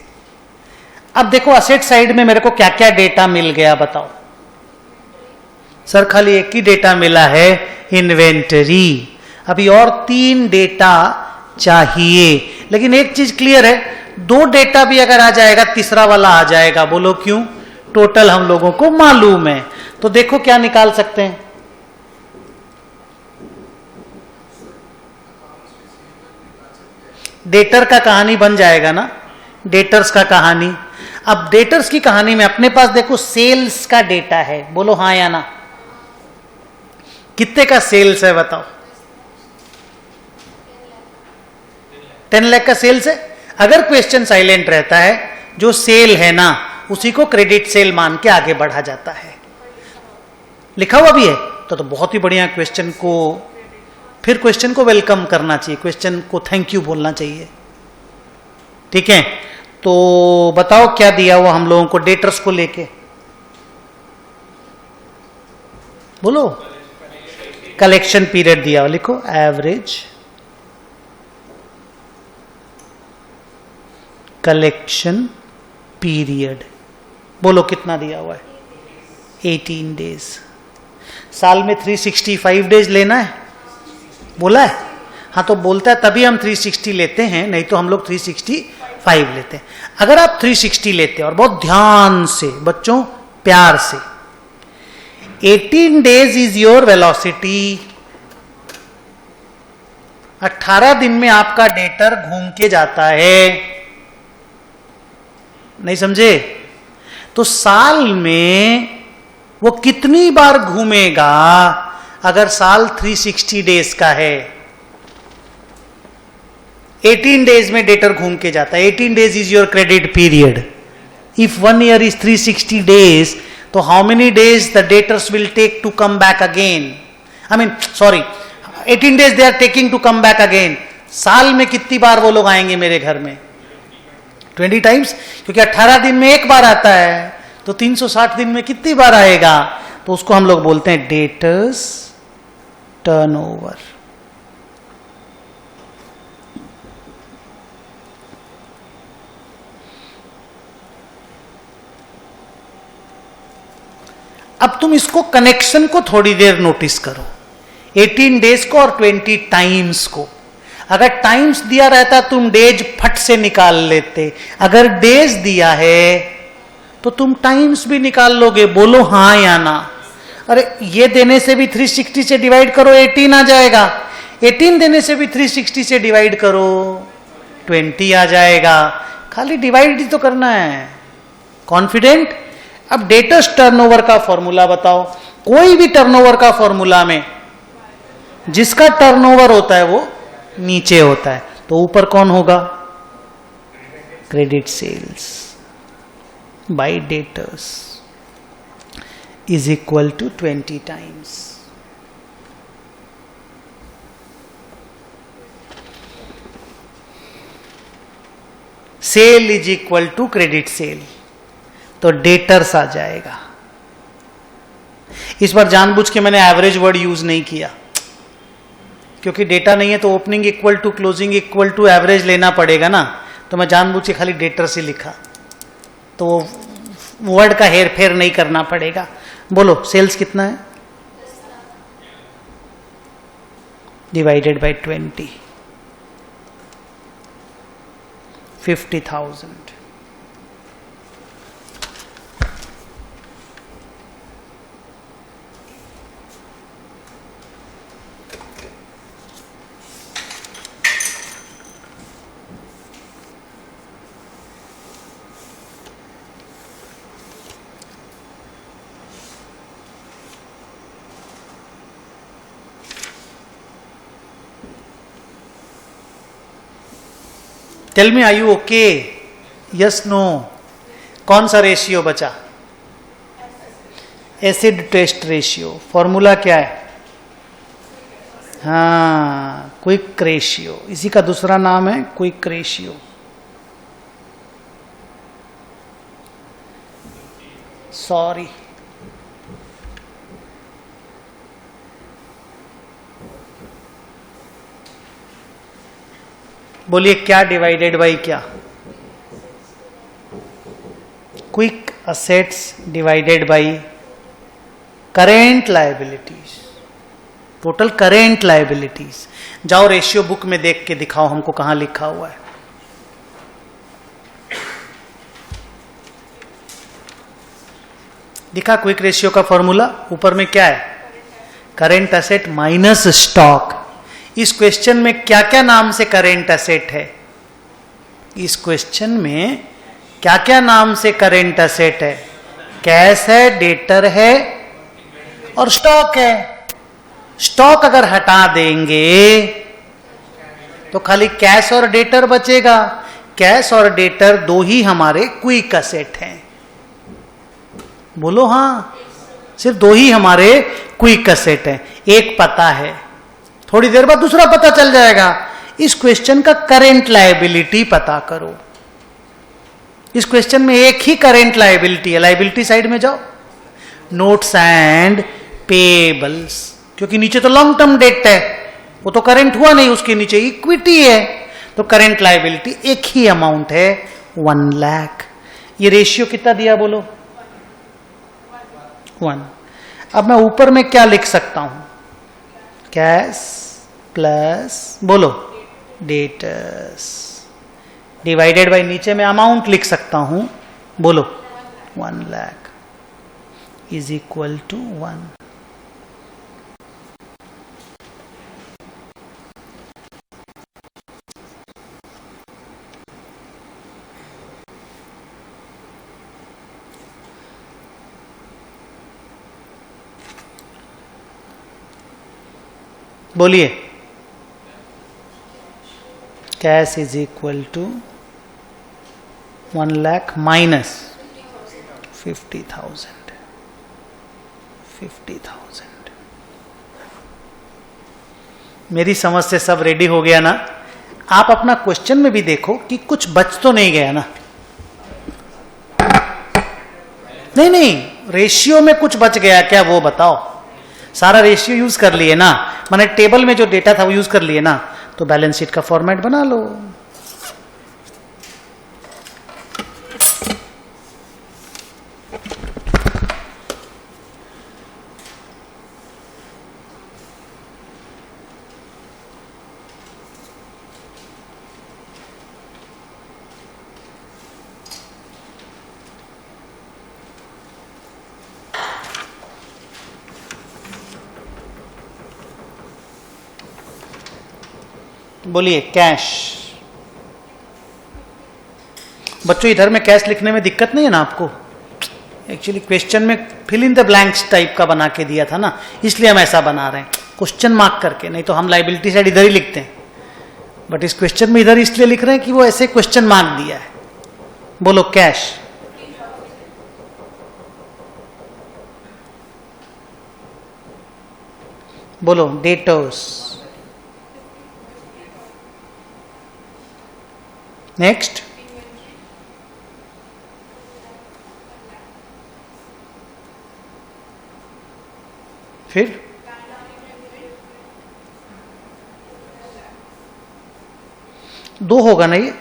अब देखो असेट साइड में मेरे को क्या क्या डेटा मिल गया बताओ। सर खाली एक ही डेटा मिला है, इन्वेंटरी। अभी और 3 डेटा चाहिए, लेकिन एक चीज क्लियर है, 2 डेटा भी अगर आ जाएगा तीसरा वाला आ जाएगा। बोलो क्यों? टोटल हम लोगों को मालूम है। तो देखो क्या निकाल सकते हैं। डेटर का कहानी बन जाएगा ना, डेटर्स का कहानी। अब डेटर्स की कहानी में अपने पास देखो सेल्स का डेटा है। बोलो हाँ या ना? कितने का सेल्स है बताओ? 10 लाख का सेल्स है। अगर क्वेश्चन साइलेंट रहता है, जो सेल है ना उसी को क्रेडिट सेल मान के आगे बढ़ा जाता है। लिखा हुआ भी है तो बहुत ही बढ़िया। क्वेश्चन को फिर क्वेश्चन को वेलकम करना चाहिए, क्वेश्चन को थैंक यू बोलना चाहिए। ठीक है, तो बताओ क्या दिया हुआ हम लोगों को डेटर्स को लेके? बोलो। कलेक्शन पीरियड दिया हुआ, लिखो एवरेज कलेक्शन पीरियड। बोलो कितना दिया हुआ है? 18 डेज। साल में 365 डेज लेना है, बोला है? हाँ, तो बोलता है तभी हम 360 लेते हैं, नहीं तो हम लोग 365 लेते हैं। अगर आप 360 लेते हैं और बहुत ध्यान से बच्चों प्यार से, 18 डेज इज योर वेलोसिटी। 18 दिन में आपका डेटर घूम के जाता है, नहीं समझे? तो साल में वो कितनी बार घूमेगा? अगर साल 360 डेज का है, 18 डेज में डेटर घूम के जाता है। 18 days is your credit period. If 1 year is 360 days, तो how many days the debtors will take to come back again? I mean sorry, 18 days they are taking to come back again. साल में कितनी बार वो लोग आएंगे मेरे घर में? 20 टाइम्स, क्योंकि 18 दिन में एक बार आता है, तो 360 दिन में कितनी बार आएगा? तो उसको हम लोग बोलते हैं डेटर्स टर्नओवर। अब तुम इसको कनेक्शन को थोड़ी देर नोटिस करो, 18 डेज को और 20 टाइम्स को। अगर टाइम्स दिया रहता तुम डेज फट से निकाल लेते, अगर डेज दिया है तो तुम टाइम्स भी निकाल लोगे। बोलो हाँ या ना? अरे ये देने से भी 360 से डिवाइड करो 18 आ जाएगा, 18 देने से भी 360 से डिवाइड करो 20 आ जाएगा। खाली डिवाइड ही तो करना है। कॉन्फिडेंट? अब डेटर्स टर्नओवर का फॉर्मूला बताओ। कोई भी टर्नओवर का फॉर्मूला में जिसका टर्नओवर होता है वो नीचे होता है, तो ऊपर कौन होगा? Credit sales by debtors is equal to 20 times. Sale is equal to credit sale, तो डेटर्स आ जाएगा। इस बार जानबूझ के मैंने एवरेज वर्ड यूज नहीं किया, क्योंकि डेटा नहीं है तो opening equal to closing equal to average लेना पड़ेगा ना, तो मैं जानबूझ के खाली डेटर से लिखा, तो वर्ड का हेर फेर नहीं करना पड़ेगा। बोलो सेल्स कितना है? Divided by 20, 50,000। Tell me, are you okay? Yes no? कौन सा रेशियो बचा? Acid test ratio. फॉर्मूला क्या है? हाँ, क्विक रेशियो। इसी का दूसरा नाम है क्विक रेशियो। सॉरी, बोलिए क्या डिवाइडेड बाई क्या? Quick assets divided by current liabilities, total current liabilities. जाओ रेशियो बुक में देख के दिखाओ हमको कहां लिखा हुआ है। दिखा क्विक रेशियो का फॉर्मूला? ऊपर में क्या है? Current asset minus stock. इस क्वेश्चन में क्या क्या नाम से करेंट असेट है? इस क्वेश्चन में क्या क्या नाम से करेंट असेट है? कैश है, डेटर है और स्टॉक है। स्टॉक अगर हटा देंगे तो खाली कैश और डेटर बचेगा। कैश और डेटर दो ही हमारे क्विक असेट हैं। बोलो हाँ, सिर्फ दो ही हमारे क्विक असेट हैं। एक पता है, थोड़ी देर बाद दूसरा पता चल जाएगा। इस क्वेश्चन का करेंट लायबिलिटी पता करो। इस क्वेश्चन में एक ही करेंट लायबिलिटी है। लायबिलिटी साइड में जाओ, नोट्स एंड पेबल्स, क्योंकि नीचे तो लॉन्ग टर्म डेट है, वो तो करेंट हुआ नहीं, उसके नीचे इक्विटी है। तो करेंट लायबिलिटी एक ही अमाउंट है, 1 लाख। ये रेशियो कितना दिया बोलो? 1। अब मैं ऊपर में क्या लिख सकता हूं? कैश प्लस बोलो डेटर्स डिवाइडेड बाय, नीचे में अमाउंट लिख सकता हूं, बोलो 1 लाख इज इक्वल टू 1। बोलिए, cash is equal to 1 lakh minus 50,000। 50,000। मेरी समझ से सब रेडी हो गया ना? आप अपना क्वेश्चन में भी देखो कि कुछ बच तो नहीं गया ना? नहीं नहीं, रेशियो में कुछ बच गया क्या वो बताओ। सारा रेशियो यूज कर लिए ना, माने टेबल में जो डेटा था वो यूज कर लिए ना, तो बैलेंस शीट का फॉर्मेट बना लो। बोलिए कैश। बच्चों इधर में कैश लिखने में दिक्कत नहीं है ना आपको? एक्चुअली क्वेश्चन में fill in the blanks type का बना के दिया था ना, इसलिए हम ऐसा बना रहे हैं क्वेश्चन मार्क करके। नहीं तो हम लायबिलिटी साइड इधर ही लिखते हैं, बट इस क्वेश्चन में इधर इसलिए लिख रहे हैं कि वो ऐसे क्वेश्चन मार्क दिया है। बोलो कैश। बोलो डेटर्स। नेक्स्ट फिर दो होगा ना ये?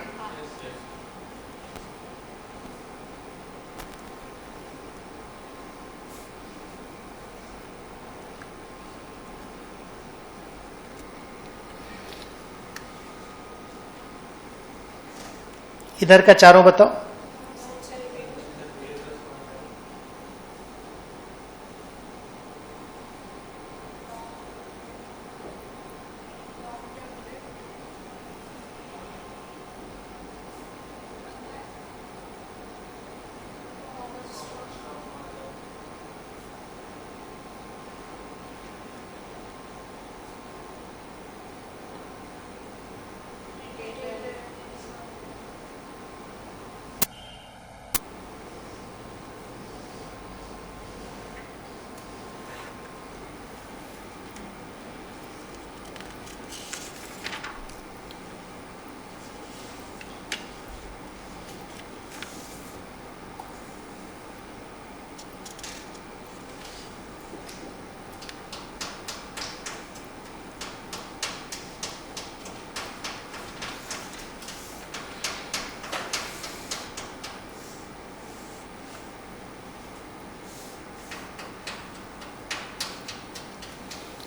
इधर का चारों बताओ।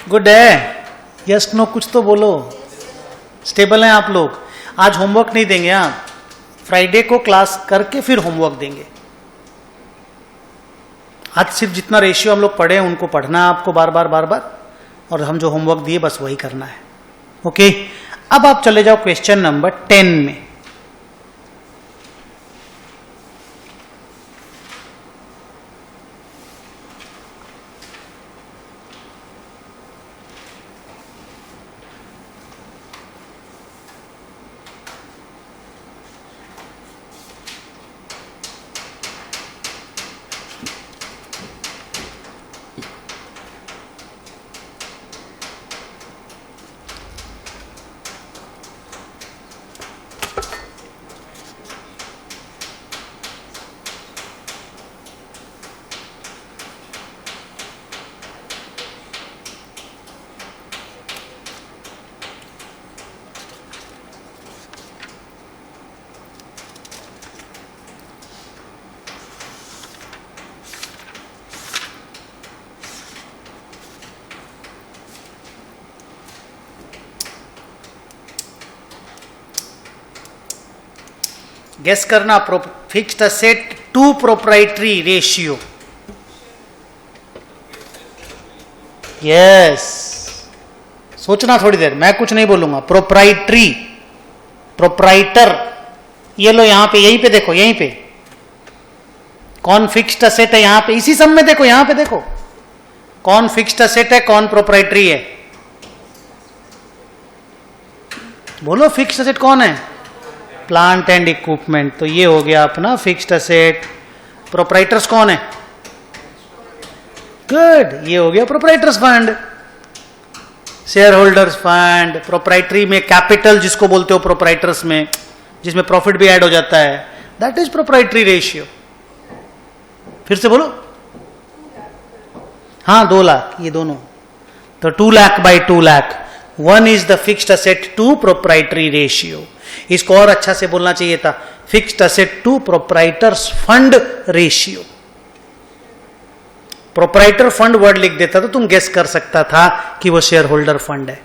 गुड है, यस नो कुछ तो बोलो। स्टेबल हैं आप लोग। आज होमवर्क नहीं देंगे, हाँ, फ्राइडे को क्लास करके फिर होमवर्क देंगे। आज सिर्फ जितना रेशियो हम लोग पढ़े हैं उनको पढ़ना है आपको बार बार बार बार, और हम जो होमवर्क दिए बस वही करना है। ओके, अब आप चले जाओ क्वेश्चन नंबर 10 में। गेस करना, fixed asset to proprietary ratio. Yes, सोचना थोड़ी देर, मैं कुछ नहीं बोलूंगा। प्रोप्राइटरी, प्रोप्राइटर, ये लो यहां पे, यहीं पे देखो, यहीं पे कौन फिक्स्ड असेट है, यहां पे इसी सम में देखो, यहां पे देखो कौन फिक्स्ड असेट है कौन प्रोप्राइटरी है। बोलो फिक्स्ड असेट कौन है? Plant and equipment. तो ये हो गया अपना फिक्स्ड असेट। प्रोप्राइटर्स कौन है? गुड, ये हो गया proprietors fund, share holders fund. Proprietary में कैपिटल जिसको बोलते हो प्रोप्राइटर्स में, जिसमें प्रॉफिट भी ऐड हो जाता है, दैट इज प्रोप्राइटरी रेशियो। फिर से बोलो। हाँ, 2 लाख, ये दोनों। तो 2 lakh by 2 lakh, 1 is the fixed asset to proprietary ratio. इसको और अच्छा से बोलना चाहिए था, fixed asset to proprietors fund ratio. Proprietor fund word लिख देता तो तुम गेस कर सकता था कि वो शेयर होल्डर फंड है,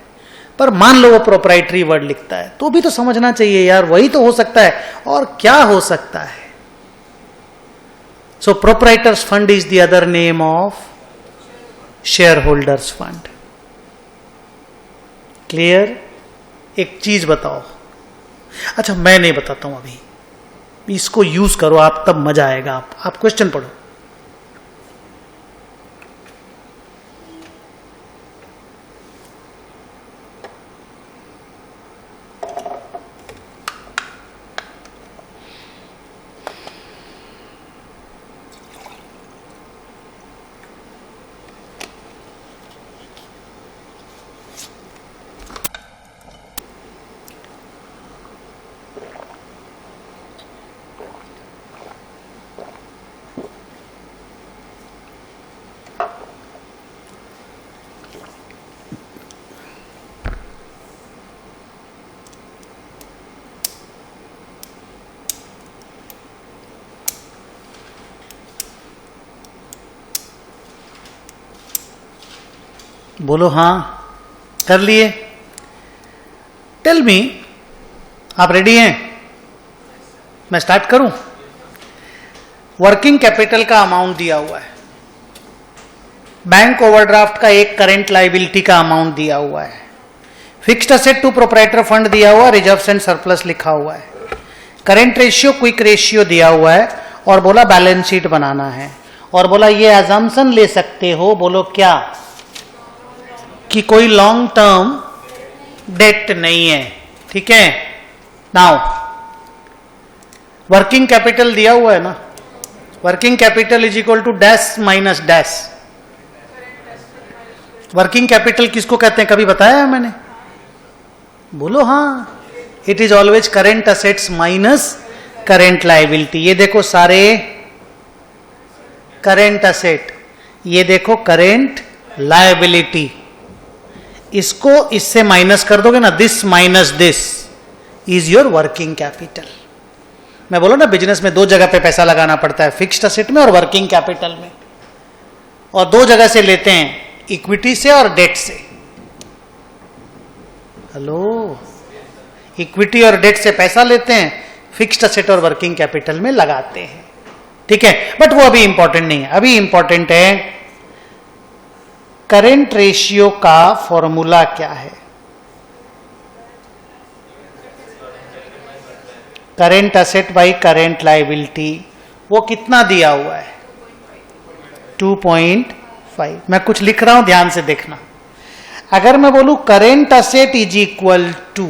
पर मान लो वो प्रोप्राइटरी वर्ड लिखता है तो भी तो समझना चाहिए यार, वही तो हो सकता है, और क्या हो सकता है। So proprietors fund is the other name of share holders fund. Clear? एक चीज बताओ, अच्छा मैं नहीं बताता हूं अभी, इसको यूज करो आप, तब मजा आएगा। आप क्वेश्चन पढ़ो। बोलो हाँ, कर लिए? टेल मी, आप रेडी हैं? मैं स्टार्ट करूं? वर्किंग कैपिटल का अमाउंट दिया हुआ है, बैंक ओवरड्राफ्ट का एक करंट लायबिलिटी का अमाउंट दिया हुआ है, fixed asset to proprietor fund दिया हुआ, रिजर्व्स एंड सरप्लस लिखा हुआ है, करंट रेशियो क्विक रेशियो दिया हुआ है, और बोला बैलेंस शीट बनाना है, और बोला ये अजम्पशन ले सकते हो, बोलो क्या, कि कोई लॉन्ग टर्म डेट नहीं है। ठीक है, नाउ वर्किंग कैपिटल दिया हुआ है ना, working capital is equal to dash minus dash. Working capital किसको कहते हैं, कभी बताया है मैंने? बोलो हाँ, it is always current assets minus current liability. ये देखो सारे करेंट असेट, ये देखो करेंट लायबिलिटी, इसको इससे माइनस कर दोगे ना, this minus this is your working capital. मैं बोलो ना बिजनेस में 2 जगह पे पैसा लगाना पड़ता है, फिक्स्ड असेट में और वर्किंग कैपिटल में, और 2 जगह से लेते हैं, इक्विटी से और डेट से। हेलो, इक्विटी और डेट से पैसा लेते हैं, फिक्स्ड असेट और वर्किंग कैपिटल में लगाते हैं, ठीक है। बट वो अभी इंपॉर्टेंट नहीं है, अभी इंपॉर्टेंट है करेंट रेशियो का फॉर्मूला क्या है। Current asset by current liability, वो कितना दिया हुआ है? 2.5। मैं कुछ लिख रहा हूं, ध्यान से देखना। अगर मैं बोलूं current asset is equal to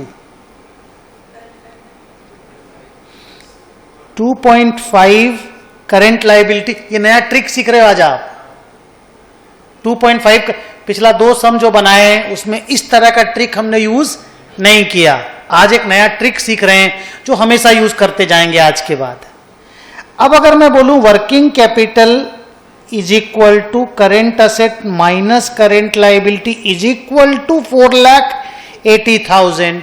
2.5 current liability, ये नया ट्रिक सीख रहे हो आज आप। 2.5 पिछला 2 सम जो बनाए उसमें इस तरह का ट्रिक हमने यूज नहीं किया। आज एक नया ट्रिक सीख रहे हैं जो हमेशा यूज करते जाएंगे आज के बाद। अब अगर मैं बोलूं working capital is equal to current asset minus current liability is equal to 4,80,000,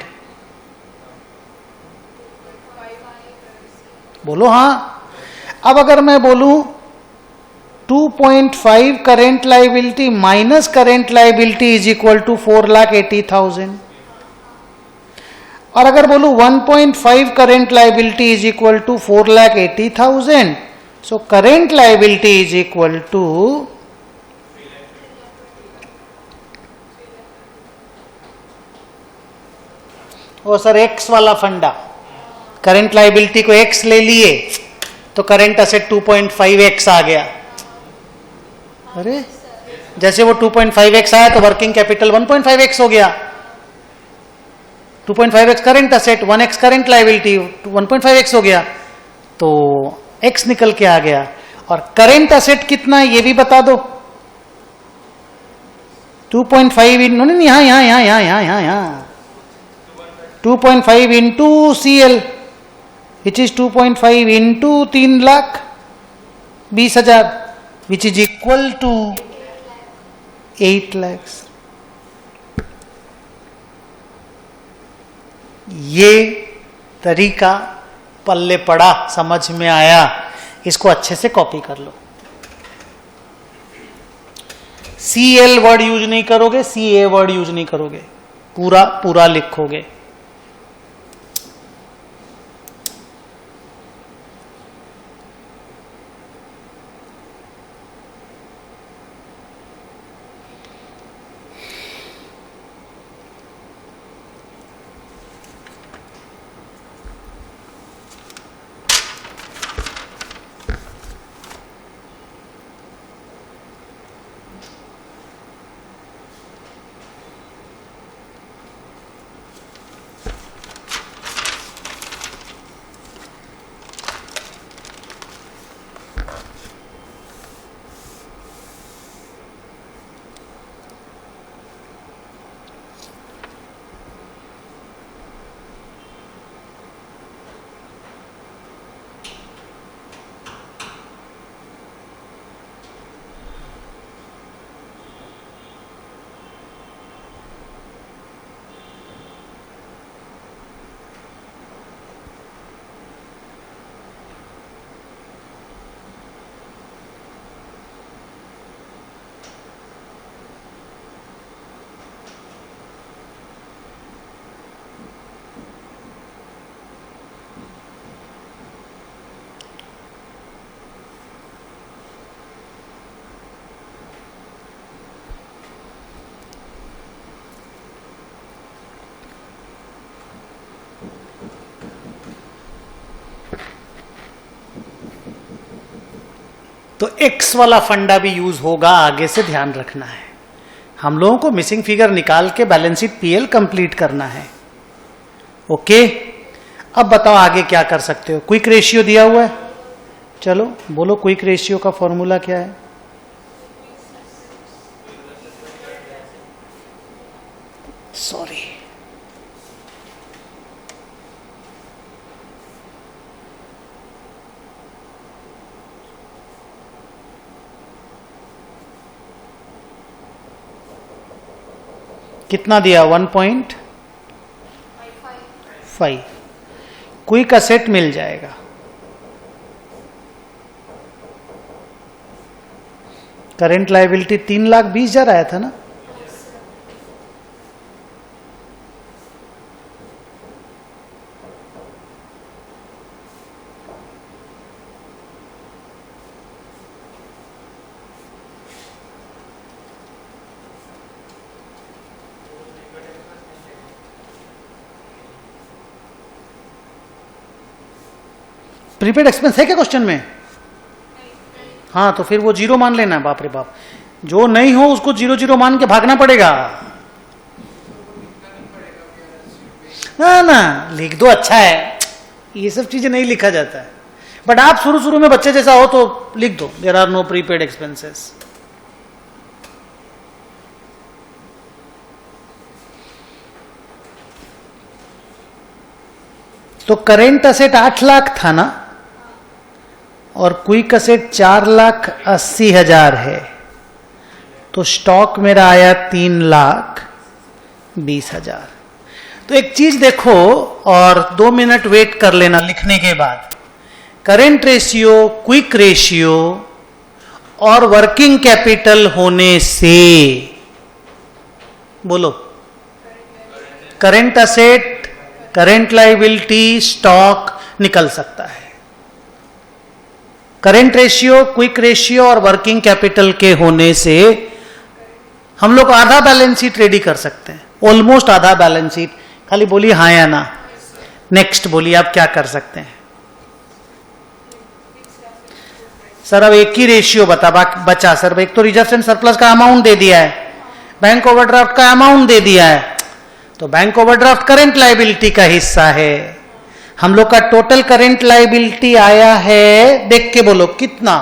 बोलो हाँ। अब अगर मैं बोलूं 2.5 current liability minus current liability is equal to 4,80,000, और अगर बोलूं 1.5 current liability is equal to 4,80,000, so current liability is equal to ओ सर एक्स वाला फंडा, करेंट लायबिलिटी को एक्स ले लिए तो करेंट असेट 2.5x आ गया। अरे जैसे वो 2.5x आया तो वर्किंग कैपिटल 1.5x हो गया। 2.5x current asset, 1x current liability, 1.5x हो गया, तो x निकल के आ गया। और करेंट असेट कितना है ये भी बता दो। 2.5 इन नहीं, यहाँ 2.5 into CL which is 2.5 into 3,20,000 which is equal to 8 lakhs। ये तरीका पल्ले पड़ा, समझ में आया, इसको अच्छे से कॉपी कर लो। CL वर्ड यूज नहीं करोगे, CA वर्ड यूज नहीं करोगे, पूरा पूरा लिखोगे। तो एक्स वाला फंडा भी यूज होगा, आगे से ध्यान रखना है। हम लोगों को मिसिंग फिगर निकाल के बैलेंस शीट पीएल कंप्लीट करना है। ओके, अब बताओ आगे क्या कर सकते हो। क्विक रेशियो दिया हुआ है, चलो बोलो क्विक रेशियो का फॉर्मूला क्या है। सॉरी, कितना दिया? 1.5। क्विक असेट मिल जाएगा। करेंट लायबिलिटी 3,20,000 आया था ना। प्रीपेड एक्सपेंस है क्या क्वेश्चन में? हाँ, तो फिर वो जीरो मान लेना। बाप रे बाप, जो नहीं हो उसको जीरो जीरो मान के भागना पड़ेगा। ना ना, लिख दो, अच्छा है। ये सब चीजें नहीं लिखा जाता है, बट आप शुरू शुरू में बच्चे जैसा हो तो लिख दो, there are no prepaid expenses. तो करेंट असेट 8 लाख था ना, और क्विक असेट 4,80,000 है, तो स्टॉक मेरा आया 3,20,000। तो एक चीज देखो, और 2 मिनट वेट कर लेना लिखने के बाद। करेंट रेशियो, क्विक रेशियो और वर्किंग कैपिटल होने से, बोलो, current asset, current liability, stock निकल सकता है। करेंट रेशियो, क्विक रेशियो और वर्किंग कैपिटल के होने से हम लोग आधा बैलेंस शीट रेडी कर सकते हैं, ऑलमोस्ट आधा बैलेंस शीट। खाली बोलिए हाँ या ना। नेक्स्ट बोलिए आप क्या कर सकते हैं। सर अब एक ही रेशियो बचा सर। एक तो रिजर्व एंड सरप्लस का अमाउंट दे दिया है, बैंक ओवरड्राफ्ट का अमाउंट दे दिया है, तो बैंक ओवरड्राफ्ट करेंट लायबिलिटी का हिस्सा है। हम लोग का टोटल करेंट लायबिलिटी आया है, देख के बोलो कितना,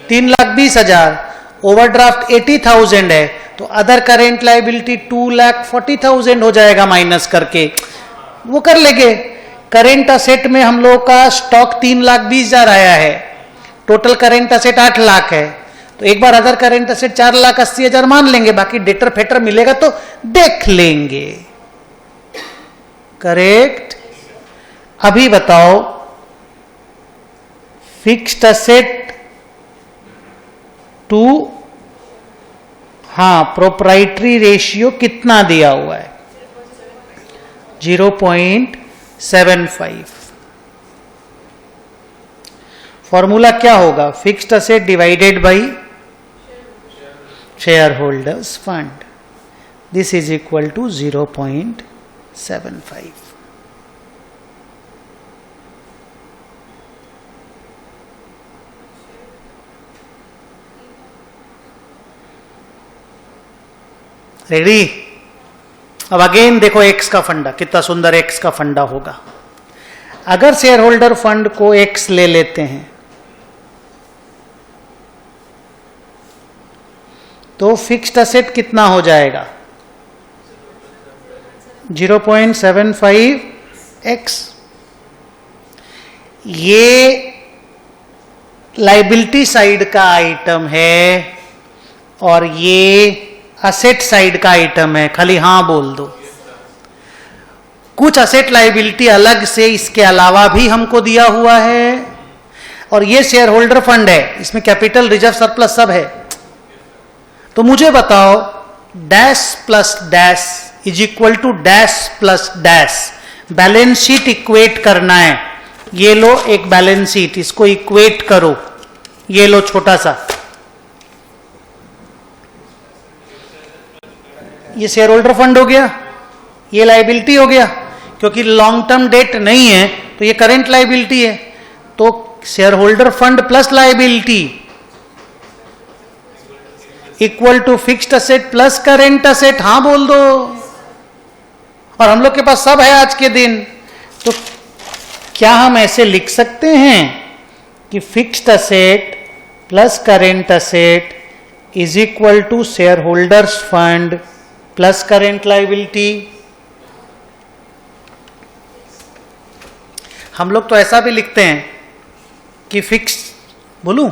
3,20,000। ओवरड्राफ्ट 80,000 है, तो अदर करेंट लायबिलिटी 2,40,000 हो जाएगा माइनस करके, वो कर लेंगे। करेंट असेट में हम लोग का स्टॉक 3,20,000 आया है, टोटल करेंट असेट 8 लाख है, तो एक बार अदर करेंट असेट 4,80,000 मान लेंगे, बाकी डेटर फेटर मिलेगा तो देख लेंगे। करेक्ट। अभी बताओ फिक्स्ड असेट टू, हाँ, प्रोप्राइटरी रेशियो कितना दिया हुआ है? 0.75। फॉर्मूला क्या होगा? Fixed asset divided by share holders fund, this is equal to 0.75। Ready? अब अगेन देखो एक्स का फंडा, कितना सुंदर एक्स का फंडा होगा। अगर शेयर होल्डर फंड को एक्स ले लेते हैं तो फिक्स्ड असेट कितना हो जाएगा? 0.75 एक्स। ये लायबिलिटी साइड का आइटम है और ये असेट साइड का आइटम है, खाली हाँ बोल दो। कुछ असेट लायबिलिटी अलग से इसके अलावा भी हमको दिया हुआ है, और ये शेयर होल्डर फंड है, इसमें कैपिटल, रिजर्व, सरप्लस सब है। तो मुझे बताओ dash plus dash is equal to dash plus dash, balance sheet equate करना है। ये लो एक बैलेंस शीट, इसको इक्वेट करो। ये लो छोटा सा, ये शेयर होल्डर फंड हो गया, ये लायबिलिटी हो गया, क्योंकि लॉन्ग टर्म डेट नहीं है तो ये करेंट लायबिलिटी है। तो share holder fund plus liability equal to fixed asset plus current asset, हाँ बोल दो। और हम लोग के पास सब है आज के दिन, तो क्या हम ऐसे लिख सकते हैं कि fixed asset plus current asset is equal to share holders fund plus current liability? हम लोग तो ऐसा भी लिखते हैं कि फिक्स, बोलूं,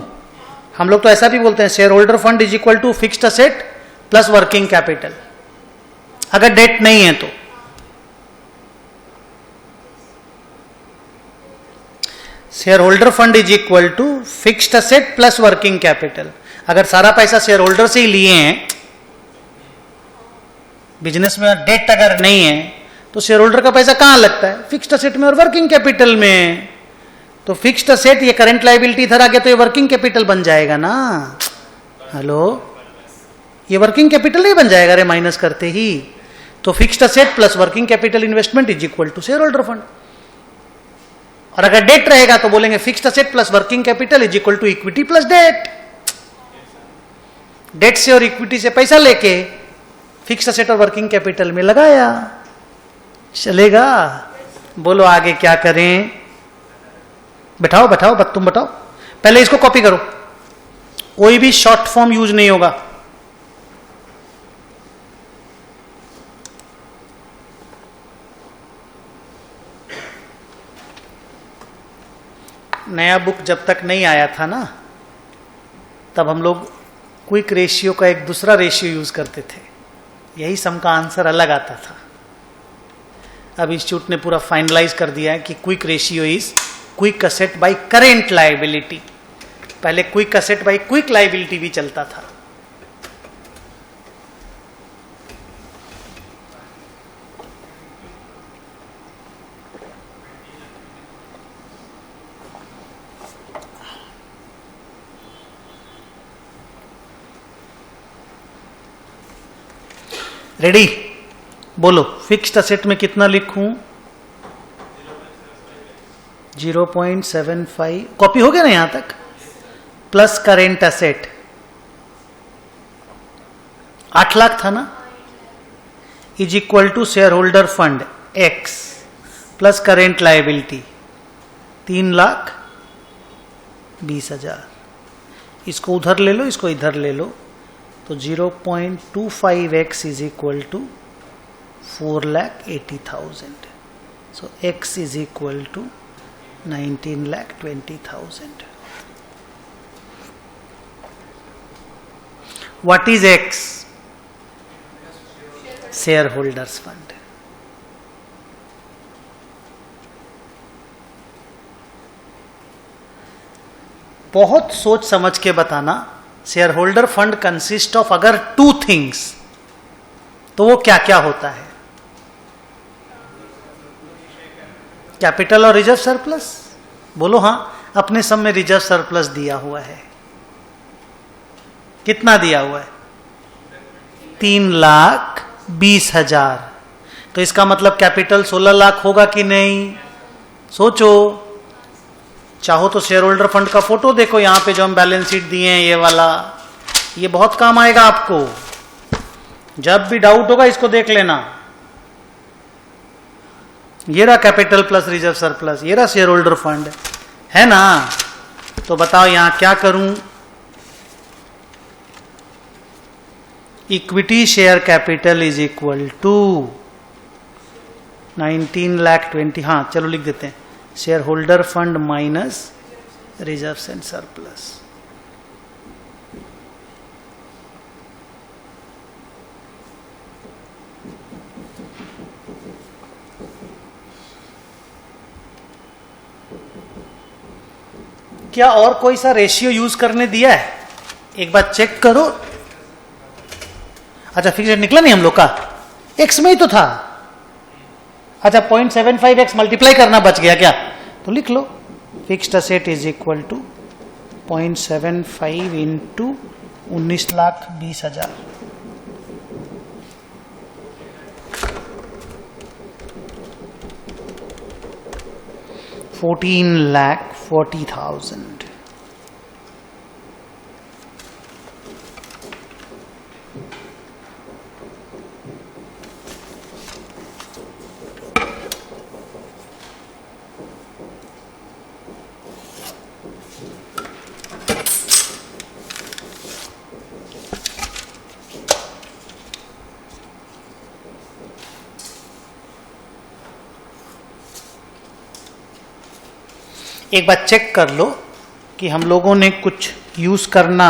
हम लोग तो ऐसा भी बोलते हैं share holder fund is equal to fixed asset plus working capital, अगर डेट नहीं है तो। Share holder fund is equal to fixed asset plus working capital. अगर सारा पैसा शेयर होल्डर से ही लिए हैं, बिजनेस में डेट अगर नहीं है तो शेयर होल्डर का पैसा कहां लगता है? फिक्स्ड असेट में और वर्किंग कैपिटल में। तो फिक्स्ड असेट, ये करंट लायबिलिटी इधर आ गया तो ये वर्किंग कैपिटल बन जाएगा ना। हेलो, ये वर्किंग कैपिटल ही बन जाएगा रे माइनस करते ही। तो fixed asset plus working capital investment is equal to share holder fund. और अगर डेट रहेगा तो बोलेंगे fixed asset plus working capital is equal to equity plus debt. Debt से और इक्विटी से पैसा लेके फिक्स्ड असेट और वर्किंग कैपिटल में लगाया, चलेगा? बोलो आगे क्या करें? बैठाओ बैठाओ, तुम बताओ। पहले इसको कॉपी करो, कोई भी शॉर्ट फॉर्म यूज नहीं होगा। नया बुक जब तक नहीं आया था ना, तब हम लोग क्विक रेशियो का एक दूसरा रेशियो यूज करते थे, यही सम का आंसर अलग आता था। अब इंस्टीट्यूट ने पूरा फाइनलाइज कर दिया है कि quick ratio is quick asset by current liability. पहले quick asset by quick liability भी चलता था। रेडी? बोलो फिक्स्ड असेट में कितना लिखूं? 0.75। कॉपी हो गया ना यहां तक? प्लस करेंट असेट 8 लाख था ना, is equal to share holder fund x plus current liability 3,20,000। इसको उधर ले लो, इसको इधर ले लो, तो 0.25x is equal to 4,80,000। So x is equal to 19,20,000। What is X? Shareholders fund. बहुत सोच समझ के बताना। Share holder fund consist of अगर 2 थिंग्स, तो वो क्या क्या होता है? कैपिटल और रिजर्व सरप्लस। बोलो हाँ, अपने सम में रिजर्व सरप्लस दिया हुआ है। कितना दिया हुआ है? 3,20,000। तो इसका मतलब कैपिटल 16 लाख होगा कि नहीं? सोचो। चाहो तो शेयर होल्डर फंड का फोटो देखो, यहां पे जो हम बैलेंस शीट दिए हैं ये वाला, ये बहुत काम आएगा आपको। जब भी डाउट होगा इसको देख लेना। ये रहा कैपिटल प्लस रिजर्व सरप्लस, ये रहा शेयर होल्डर फंड, है ना? तो बताओ यहां क्या करूं? Equity share capital is equal to 19,20,000। हाँ चलो लिख देते हैं, share holder fund minus reserves and surplus. क्या और कोई सा रेशियो यूज करने दिया है? एक बार चेक करो। अच्छा फिक्स्ड निकला नहीं हम लोग का, एक्स में ही तो था। अच्छा 0.75x मल्टीप्लाई करना बच गया क्या? तो लिख लो fixed asset is equal to 0.75 into 19,20,000। 14,40,000। एक बार चेक कर लो कि हम लोगों ने कुछ यूज करना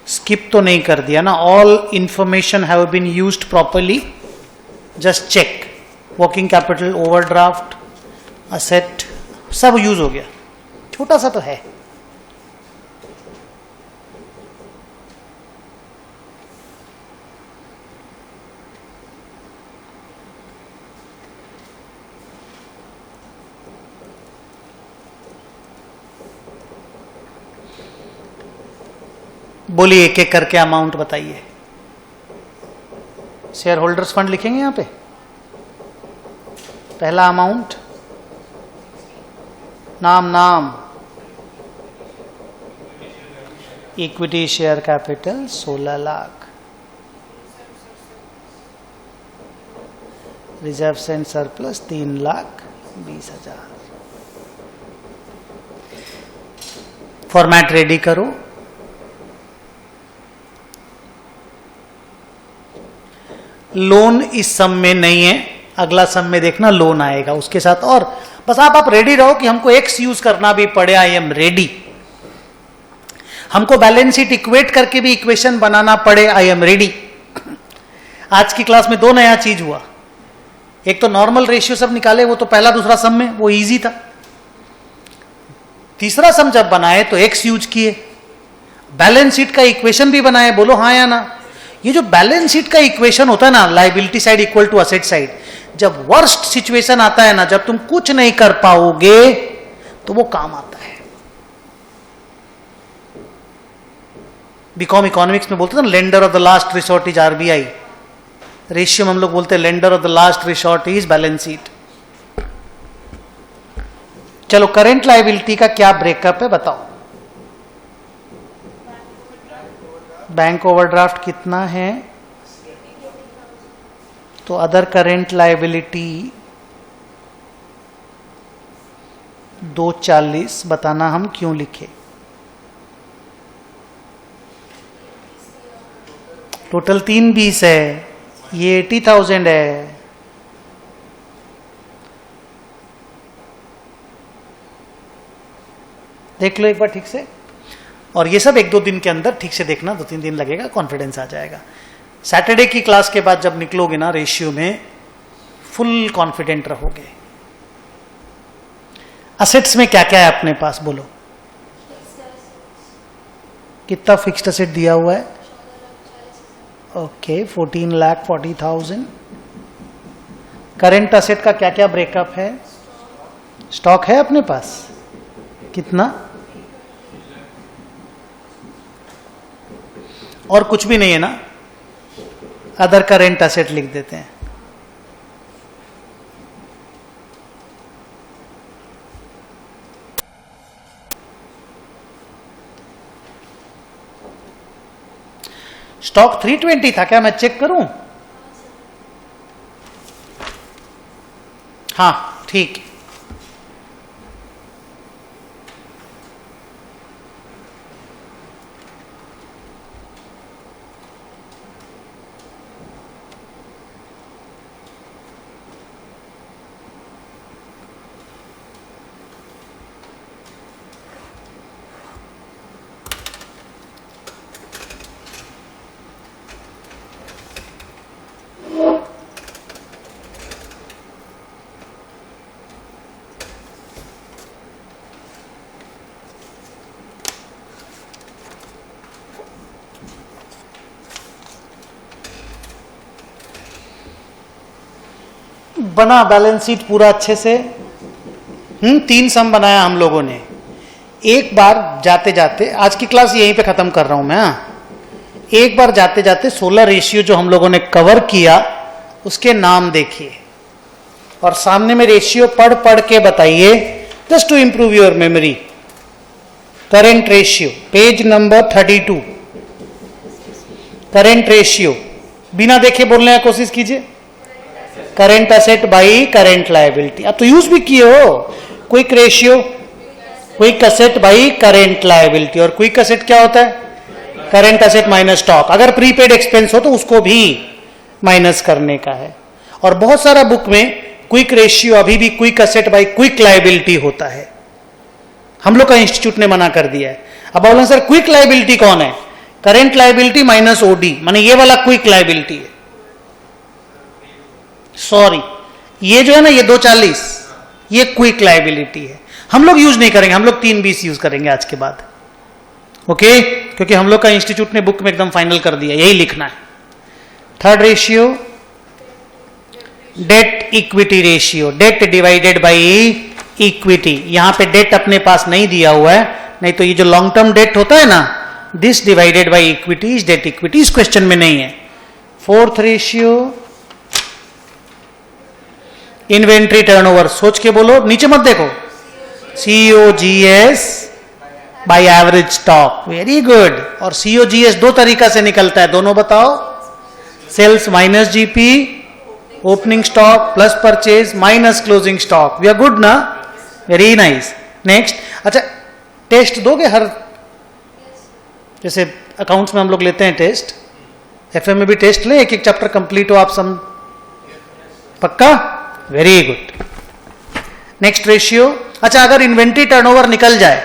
स्किप तो नहीं कर दिया ना। All information have been used properly. Just check. Working capital, overdraft, asset सब यूज हो गया। छोटा सा तो है। बोलिए एक एक करके अमाउंट बताइए। शेयर होल्डर्स फंड लिखेंगे यहां पे। पहला अमाउंट नाम equity share capital 16 lakh, reserves and surplus 3,20,000। Format ready करो। लोन इस सम में नहीं है, अगला सम में देखना लोन आएगा उसके साथ। और बस आप रेडी रहो कि हमको एक्स यूज करना भी पड़े, आई एम रेडी। हमको बैलेंस शीट इक्वेट करके भी इक्वेशन बनाना पड़े, आई एम रेडी। आज की क्लास में दो नया चीज हुआ। एक तो नॉर्मल रेशियो सब निकाले, वो तो पहला दूसरा सम में वो इजी था। तीसरा सम जब बनाए तो एक्स यूज किए, बैलेंस शीट का इक्वेशन भी बनाए, बोलो हाँ या ना। ये जो बैलेंस शीट का इक्वेशन होता है ना, liability side equal to asset side, जब वर्स्ट सिचुएशन आता है ना, जब तुम कुछ नहीं कर पाओगे तो वो काम आता है। बीकॉम इकोनॉमिक्स में बोलते हैं ना, lender of the last resort is RBI. Ratio में हम लोग बोलते हैं lender of the last resort is balance sheet. चलो करेंट लायबिलिटी का क्या ब्रेकअप है बताओ। बैंक ओवरड्राफ्ट कितना है, तो अदर करेंट लायबिलिटी 240। बताना हम क्यों लिखे। टोटल 320 है, ये 80,000 है। देख लो एक बार ठीक से, और ये सब 1-2 दिन के अंदर ठीक से देखना, 2-3 दिन लगेगा, कॉन्फिडेंस आ जाएगा। सैटरडे की क्लास के बाद जब निकलोगे ना रेशियो में, फुल कॉन्फिडेंट रहोगे। असेट्स में क्या क्या है अपने पास बोलो। कितना फिक्स्ड असेट दिया हुआ है? ओके, 14,40,000। करेंट असेट का क्या क्या ब्रेकअप है? स्टॉक है अपने पास कितना? और कुछ भी नहीं है ना, अदर करेंट असेट लिख देते हैं। स्टॉक 320 था क्या? मैं चेक करूं। हाँ ठीक। बना बैलेंस शीट पूरा अच्छे से। 3 सम बनाया हम लोगों ने। एक बार जाते जाते, आज की क्लास यहीं पे खत्म कर रहा हूं मैं। एक बार जाते जाते 16 रेशियो जो हम लोगों ने कवर किया उसके नाम देखिए, और सामने में रेशियो पढ़ पढ़ के बताइए, just to improve your memory. Current ratio page number 32। Current ratio बिना देखे बोलने की कोशिश कीजिए। Current asset by current liability. अब तो यूज भी किए हो। Quick ratio, quick asset by current liability. और क्विक असेट क्या होता है? Current asset minus stock. अगर प्रीपेड एक्सपेंस हो तो उसको भी माइनस करने का है। और बहुत सारा बुक में क्विक रेशियो अभी भी quick asset by quick liability होता है। हम लोग का इंस्टीट्यूट ने मना कर दिया है। अब बोलें सर क्विक लायबिलिटी कौन है? करेंट लायबिलिटी माइनस ओडी, माने ये वाला क्विक लायबिलिटी है। सॉरी, ये जो है ना, ये 240, ये क्विक लायबिलिटी है। हम लोग यूज नहीं करेंगे, हम लोग 320 यूज करेंगे आज के बाद। ओके, क्योंकि हम लोग का इंस्टीट्यूट ने बुक में एकदम फाइनल कर दिया, यही लिखना है। Third ratio debt equity ratio, date divided by equity. यहां पे डेट अपने पास नहीं दिया हुआ है, नहीं तो ये जो लॉन्ग टर्म डेट होता है ना, this divided by equity is debt equity, इस क्वेश्चन में नहीं है। फोर्थ रेशियो इन्वेंट्री टर्नओवर, सोच के बोलो, नीचे मत देखो, COGS by average stock, very good. और COGS दो तरीका से निकलता है, दोनों बताओ। Sales minus GP, opening stock plus purchase minus closing stock. We are good ना, वेरी नाइस। नेक्स्ट, अच्छा टेस्ट दोगे हर, जैसे अकाउंट्स में हम लोग लेते हैं टेस्ट, FM में भी टेस्ट लें, एक एक चैप्टर कंप्लीट हो आप सम, पक्का, वेरी गुड। नेक्स्ट रेशियो, अच्छा अगर इन्वेंट्री टर्नओवर निकल जाए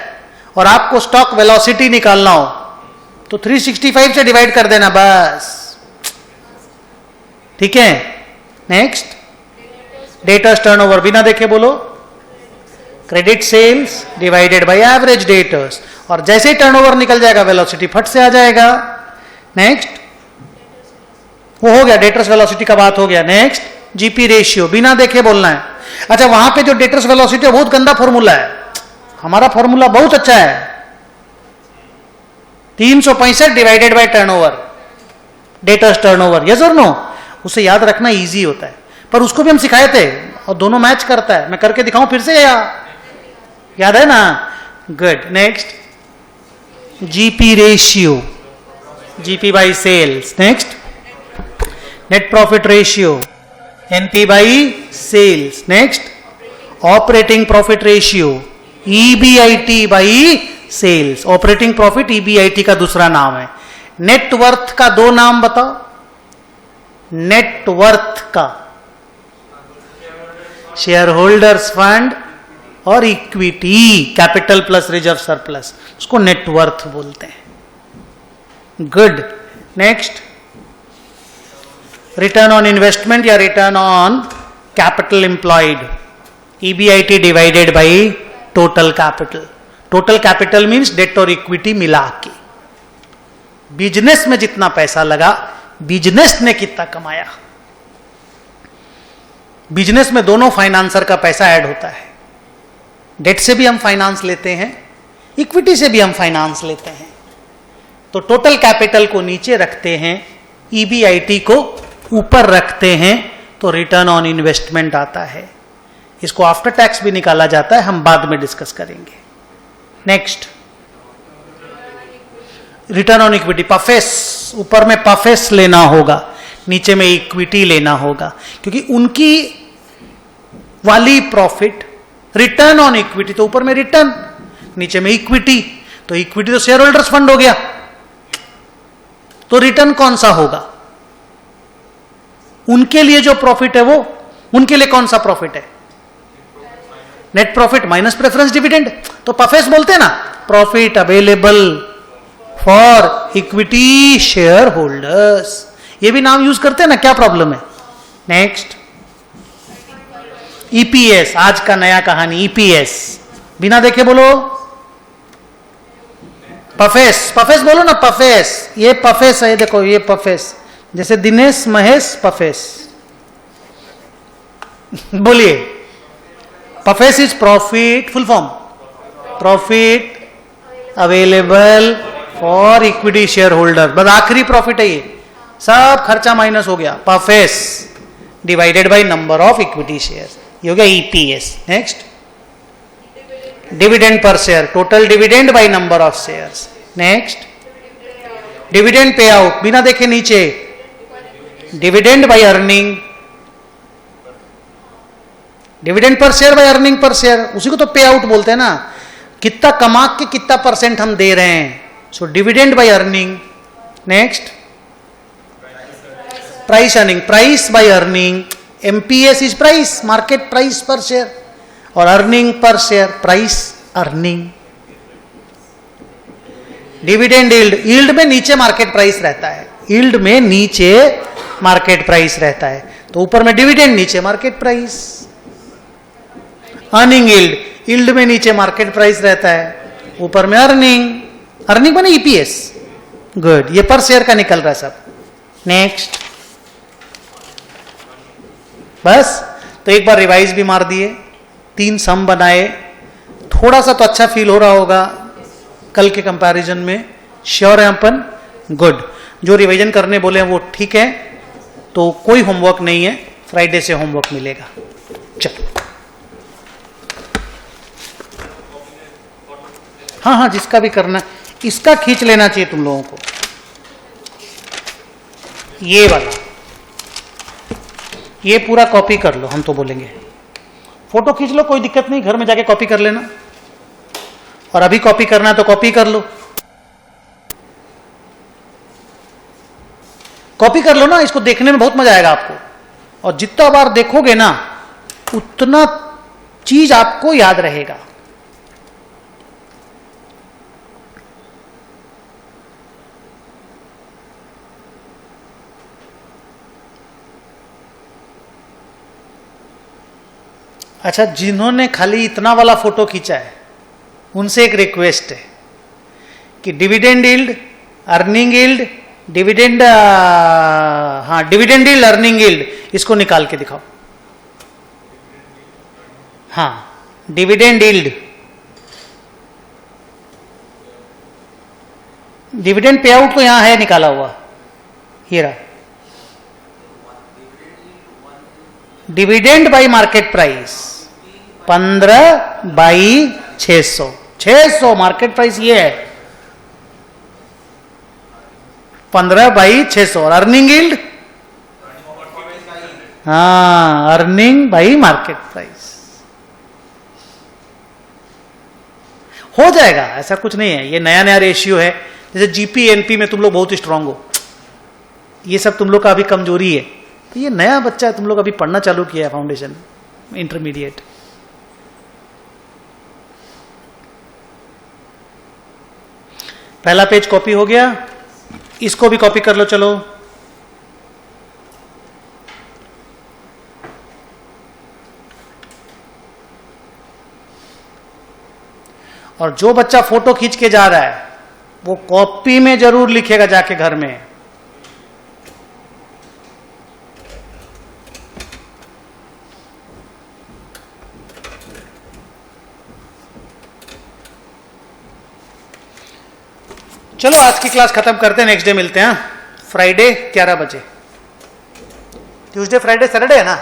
और आपको स्टॉक वेलोसिटी निकालना हो तो 365 से डिवाइड कर देना बस, ठीक है। नेक्स्ट, डेटर्स टर्नओवर, बिना देखे बोलो, credit sales divided by average debtors, और जैसे ही टर्नओवर निकल जाएगा वेलोसिटी फट से आ जाएगा। नेक्स्ट, वो हो गया, डेटर्स वेलोसिटी का बात हो गया। नेक्स्ट, जीपी रेशियो, बिना देखे बोलना है। अच्छा वहां पे जो डेटर्स वेलोसिटी है बहुत गंदा फॉर्मूला है, हमारा फॉर्मूला बहुत अच्छा है, 365 divided by turnover, debtors turnover, yes और नो। उसे याद रखना इजी होता है, पर उसको भी हम सिखाए थे और दोनों मैच करता है। मैं करके दिखाऊं फिर से, याद है ना, good. Next, GP ratio, GP by sales. Next, net profit ratio, NP by sales. Next, operating profit ratio, EBIT by sales. Operating profit EBIT का दूसरा नाम है। नेटवर्थ का दो नाम बताओ, नेटवर्थ का, शेयर होल्डर्स फंड और equity, capital plus reserve surplus, उसको नेटवर्थ बोलते हैं। Good. Next, return on investment या return on capital employed, EBIT divided by total capital. Total capital means debt और इक्विटी मिला के, बिजनेस में जितना पैसा लगा, बिजनेस ने कितना कमाया। बिजनेस में दोनों फाइनेंसर का पैसा ऐड होता है, डेट से भी हम फाइनेंस लेते हैं, इक्विटी से भी हम फाइनेंस लेते हैं। तो टोटल कैपिटल को नीचे रखते हैं, ईबीआईटी को ऊपर रखते हैं, तो रिटर्न ऑन इन्वेस्टमेंट आता है। इसको आफ्टर टैक्स भी निकाला जाता है, हम बाद में डिस्कस करेंगे। नेक्स्ट, रिटर्न ऑन इक्विटी, पफेस, ऊपर में पफेस लेना होगा, नीचे में इक्विटी लेना होगा, क्योंकि उनकी वाली प्रॉफिट रिटर्न ऑन इक्विटी, तो ऊपर में रिटर्न, नीचे में इक्विटी, तो इक्विटी तो शेयर होल्डर्स फंड हो गया, तो रिटर्न कौन सा होगा? उनके लिए जो प्रॉफिट है वो, उनके लिए कौन सा प्रॉफिट है? Net profit minus preference dividend, तो पफेस बोलते हैं ना, profit available for equity share holders, ये भी नाम यूज करते हैं ना, क्या प्रॉब्लम है? नेक्स्ट, ईपीएस, आज का नया कहानी ईपीएस, बिना देखे बोलो, पफेस, पफेस बोलो ना, पफेस, ये पफेस है, देखो ये पफेस, जैसे दिनेश महेश पफेस, बोलिए, PAFES is profit, full form profit available for equity shareholders, बस आखिरी प्रॉफिट है ये, सब खर्चा माइनस हो गया, PAFES divided by number of equity share, ये हो गया EPS. Next, dividend per share, total dividend by number of shares. Next, dividend payout, बिना देखे नीचे, dividend by earning, dividend per share by earning per share, उसी को तो पे आउट बोलते हैं ना, कितना कमा के कितना परसेंट हम दे रहे हैं, so dividend by earning. Next, price earning, price by earning, MPS is price, market price पर शेयर, और earning per share, price earning. Dividend yield, yield में नीचे मार्केट प्राइस रहता है, यील्ड में नीचे मार्केट प्राइस रहता है, तो ऊपर में डिविडेंड, नीचे market price. Earning yield, yield में नीचे मार्केट प्राइस रहता है, ऊपर में अर्निंग, अर्निंग बने ईपीएस। गुड, ये पर शेयर का निकल रहा है सब। नेक्स्ट, बस, तो एक बार रिवाइज भी मार दिए, 3 सम बनाए, थोड़ा सा तो अच्छा फील हो रहा होगा कल के कंपैरिजन में, श्योर है अपन? गुड, जो रिवीजन करने बोले हैं वो ठीक है, तो कोई होमवर्क नहीं है, फ्राइडे से होमवर्क मिलेगा। चलो। हाँ हाँ, जिसका भी करना है, इसका खींच लेना चाहिए तुम लोगों को, ये वाला, ये पूरा कॉपी कर लो। हम तो बोलेंगे फोटो खींच लो, कोई दिक्कत नहीं, घर में जाके कॉपी कर लेना, और अभी कॉपी करना है तो कॉपी कर लो, कॉपी कर लो ना, इसको देखने में बहुत मजा आएगा आपको, और जितना बार देखोगे ना उतना चीज आपको याद रहेगा। अच्छा, जिन्होंने खाली इतना वाला फोटो खींचा है उनसे एक रिक्वेस्ट है कि dividend yield, earning yield, dividend, हाँ डिविडेंड यील्ड, अर्निंग यील्ड, इसको निकाल के दिखाओ। हाँ, dividend yield, dividend pay out तो यहां है निकाला हुआ, ये रहा, dividend by market price 15/600, 600 market price ये है, 15/600, और अर्निंग यील्ड, हाँ अर्निंग बाई मार्केट प्राइस, हो जाएगा, ऐसा कुछ नहीं है, ये नया नया रेशियो है। जैसे जीपी एनपी में तुम लोग बहुत स्ट्रांग हो, ये सब तुम लोग का अभी कमजोरी है, तो ये नया बच्चा है, तुम लोग अभी पढ़ना चालू किया है फाउंडेशन, इंटरमीडिएट। पहला पेज कॉपी हो गया, इसको भी कॉपी कर लो, चलो। और जो बच्चा फोटो खींच के जा रहा है वो कॉपी में जरूर लिखेगा जाके घर में। चलो आज की क्लास खत्म करते हैं, नेक्स्ट डे मिलते हैं, फ्राइडे 11 बजे। ट्यूसडे फ्राइडे सैटरडे है ना।